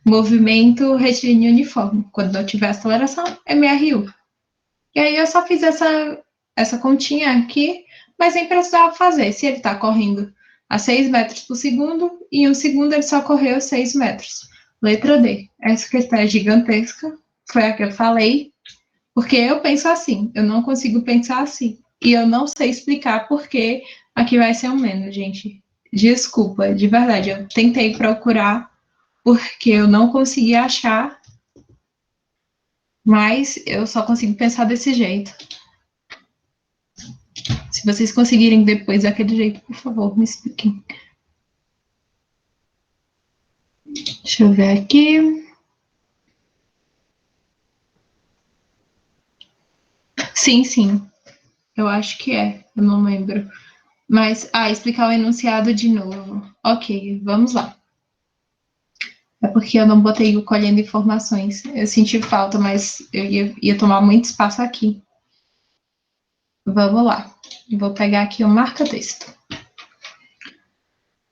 movimento retilíneo uniforme. Quando não tiver aceleração, MRU. E aí eu só fiz essa continha aqui, mas nem precisava fazer. Se ele está correndo a 6 metros por segundo, em 1 segundo ele só correu 6 metros. Letra D. Essa questão é gigantesca, foi a que eu falei, porque eu penso assim, eu não consigo pensar assim. E eu não sei explicar por que aqui vai ser um menos, gente. Desculpa, de verdade, eu tentei procurar, porque eu não consegui achar, mas eu só consigo pensar desse jeito. Se vocês conseguirem depois daquele jeito, por favor, me expliquem. Deixa eu ver aqui. Sim. Eu acho que é. Eu não lembro. Mas, explicar o enunciado de novo. Ok, vamos lá. É porque eu não botei o colhendo informações. Eu senti falta, mas eu ia tomar muito espaço aqui. Vamos lá. Vou pegar aqui o marca-texto.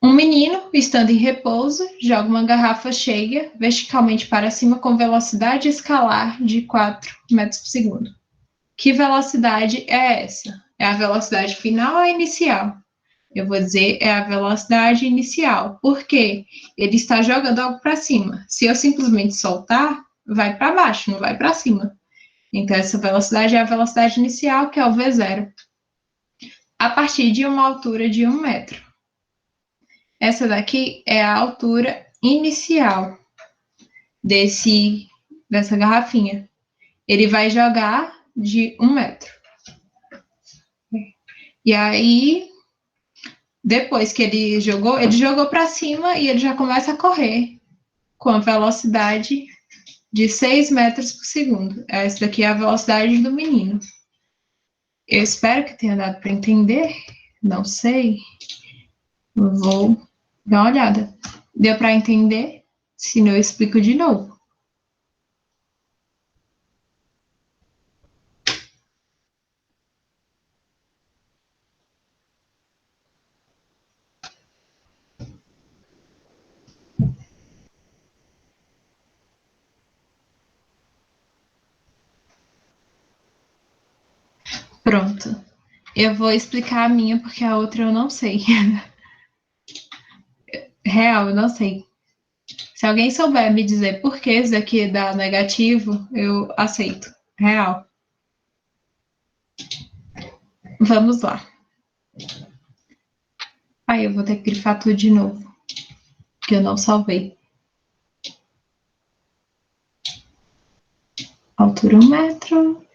Um menino, estando em repouso, joga uma garrafa cheia verticalmente para cima com velocidade escalar de 4 metros por segundo. Que velocidade é essa? É a velocidade final ou a inicial? Eu vou dizer é a velocidade inicial. Por quê? Ele está jogando algo para cima. Se eu simplesmente soltar, vai para baixo, não vai para cima. Então, essa velocidade é a velocidade inicial, que é o V0, a partir de uma altura de 1 metro. Essa daqui é a altura inicial dessa garrafinha. Ele vai jogar de 1 metro. E aí, depois que ele jogou para cima e ele já começa a correr com a velocidade de 6 metros por segundo. Essa daqui é a velocidade do menino. Eu espero que tenha dado para entender. Não sei. Vou dar uma olhada. Deu para entender? Se não, eu explico de novo. Pronto. Eu vou explicar a minha, porque a outra eu não sei. Real, eu não sei. Se alguém souber me dizer por que isso aqui dá negativo, eu aceito. Real. Vamos lá. Aí eu vou ter que grifar tudo de novo, que eu não salvei. Altura 1 metro.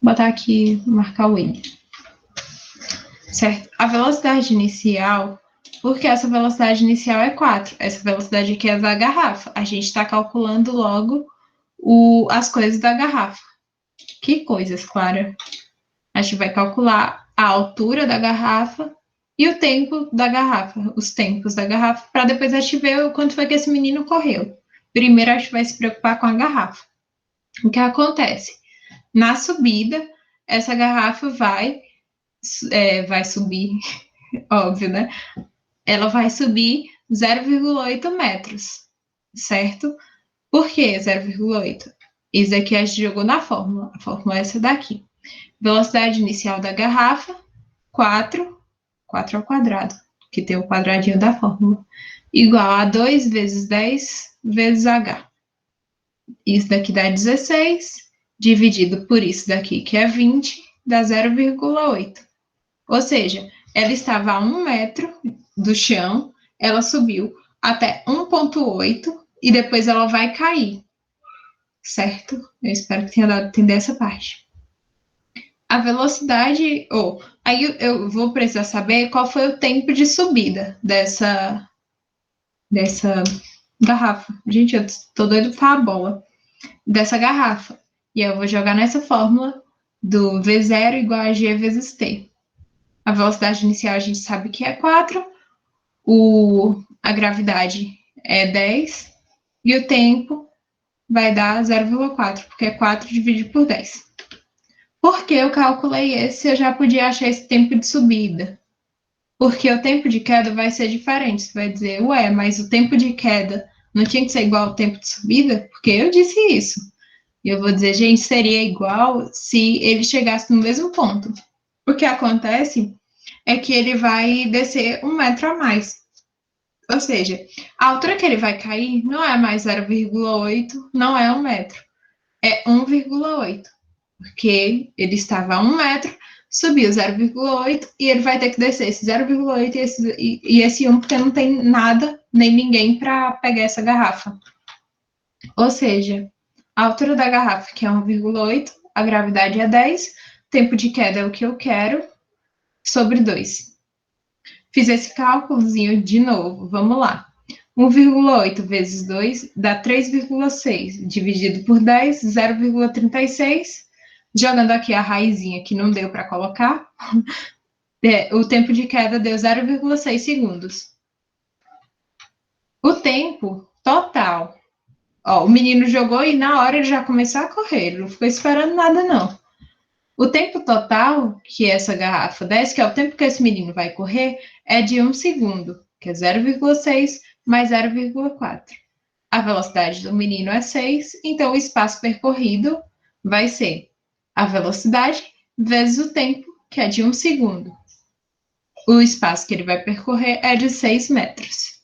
Botar aqui, marcar o N. Certo? A velocidade inicial, porque essa velocidade inicial é 4. Essa velocidade aqui é da garrafa. A gente está calculando logo as coisas da garrafa. Que coisas, Clara? A gente vai calcular a altura da garrafa e o tempo da garrafa, os tempos da garrafa, para depois a gente ver o quanto foi que esse menino correu. Primeiro a gente vai se preocupar com a garrafa. O que acontece? Na subida, essa garrafa vai subir, óbvio, né? Ela vai subir 0,8 metros, certo? Por que 0,8? Isso aqui a gente jogou na fórmula. A fórmula é essa daqui. Velocidade inicial da garrafa, 4 ao quadrado, que tem o quadradinho da fórmula, igual a 2 vezes 10 vezes H. Isso daqui dá 16, dividido por isso daqui, que é 20, dá 0,8. Ou seja, ela estava a 1 metro do chão, ela subiu até 1,8 e depois ela vai cair, certo? Eu espero que tenha dado para entender essa parte. A velocidade, aí eu vou precisar saber qual foi o tempo de subida dessa garrafa. Gente, eu tô doido pra a bola. Dessa garrafa. E eu vou jogar nessa fórmula do V0 igual a G vezes T. A velocidade inicial a gente sabe que é 4, a gravidade é 10 e o tempo vai dar 0,4, porque é 4 dividido por 10. Por que eu calculei esse? Eu já podia achar esse tempo de subida. Porque o tempo de queda vai ser diferente. Você vai dizer, ué, mas o tempo de queda não tinha que ser igual ao tempo de subida? Porque eu disse isso. E eu vou dizer, gente, seria igual se ele chegasse no mesmo ponto. O que acontece é que ele vai descer 1 metro a mais. Ou seja, a altura que ele vai cair não é mais 0,8, não é 1 metro, é 1,8. Porque ele estava a 1 metro, subiu 0,8 e ele vai ter que descer esse 0,8 e esse 1, porque não tem nada nem ninguém para pegar essa garrafa. Ou seja, a altura da garrafa, que é 1,8, a gravidade é 10, tempo de queda é o que eu quero, sobre 2. Fiz esse cálculozinho de novo. Vamos lá. 1,8 vezes 2 dá 3,6. Dividido por 10, 0,36. Jogando aqui a raizinha que não deu para colocar, o tempo de queda deu 0,6 segundos. O tempo total. Ó, o menino jogou e na hora ele já começou a correr. Ele não ficou esperando nada, não. O tempo total que essa garrafa desce, que é o tempo que esse menino vai correr, é de 1 segundo, que é 0,6 mais 0,4. A velocidade do menino é 6, então o espaço percorrido vai ser a velocidade vezes o tempo, que é de 1 segundo. O espaço que ele vai percorrer é de 6 metros.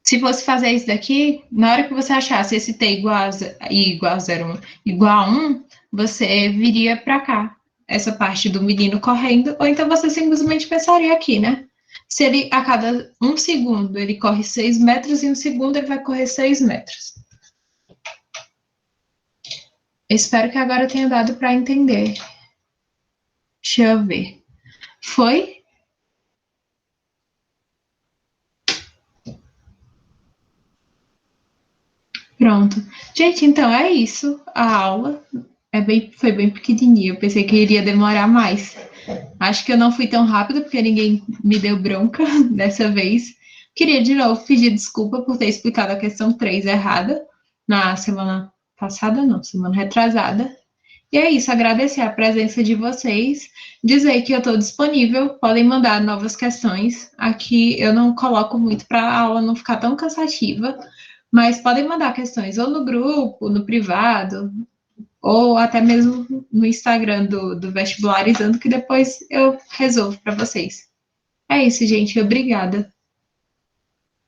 Se você fazer isso daqui, na hora que você achasse esse t igual a 0, igual a 1, você viria para cá, essa parte do menino correndo, ou então você simplesmente pensaria aqui, né? Se ele, a cada 1 segundo, ele corre 6 metros, e 1 segundo ele vai correr 6 metros. Espero que agora tenha dado para entender. Deixa eu ver. Foi? Pronto. Gente, então é isso. A aula foi bem pequenininha. Eu pensei que iria demorar mais. Acho que eu não fui tão rápido, porque ninguém me deu bronca dessa vez. Queria de novo pedir desculpa por ter explicado a questão 3 errada na semana passada, não, semana retrasada. E é isso, agradecer a presença de vocês, dizer que eu estou disponível, podem mandar novas questões. Aqui eu não coloco muito para a aula não ficar tão cansativa, mas podem mandar questões ou no grupo, no privado, ou até mesmo no Instagram do Vestibularizando, que depois eu resolvo para vocês. É isso, gente. Obrigada.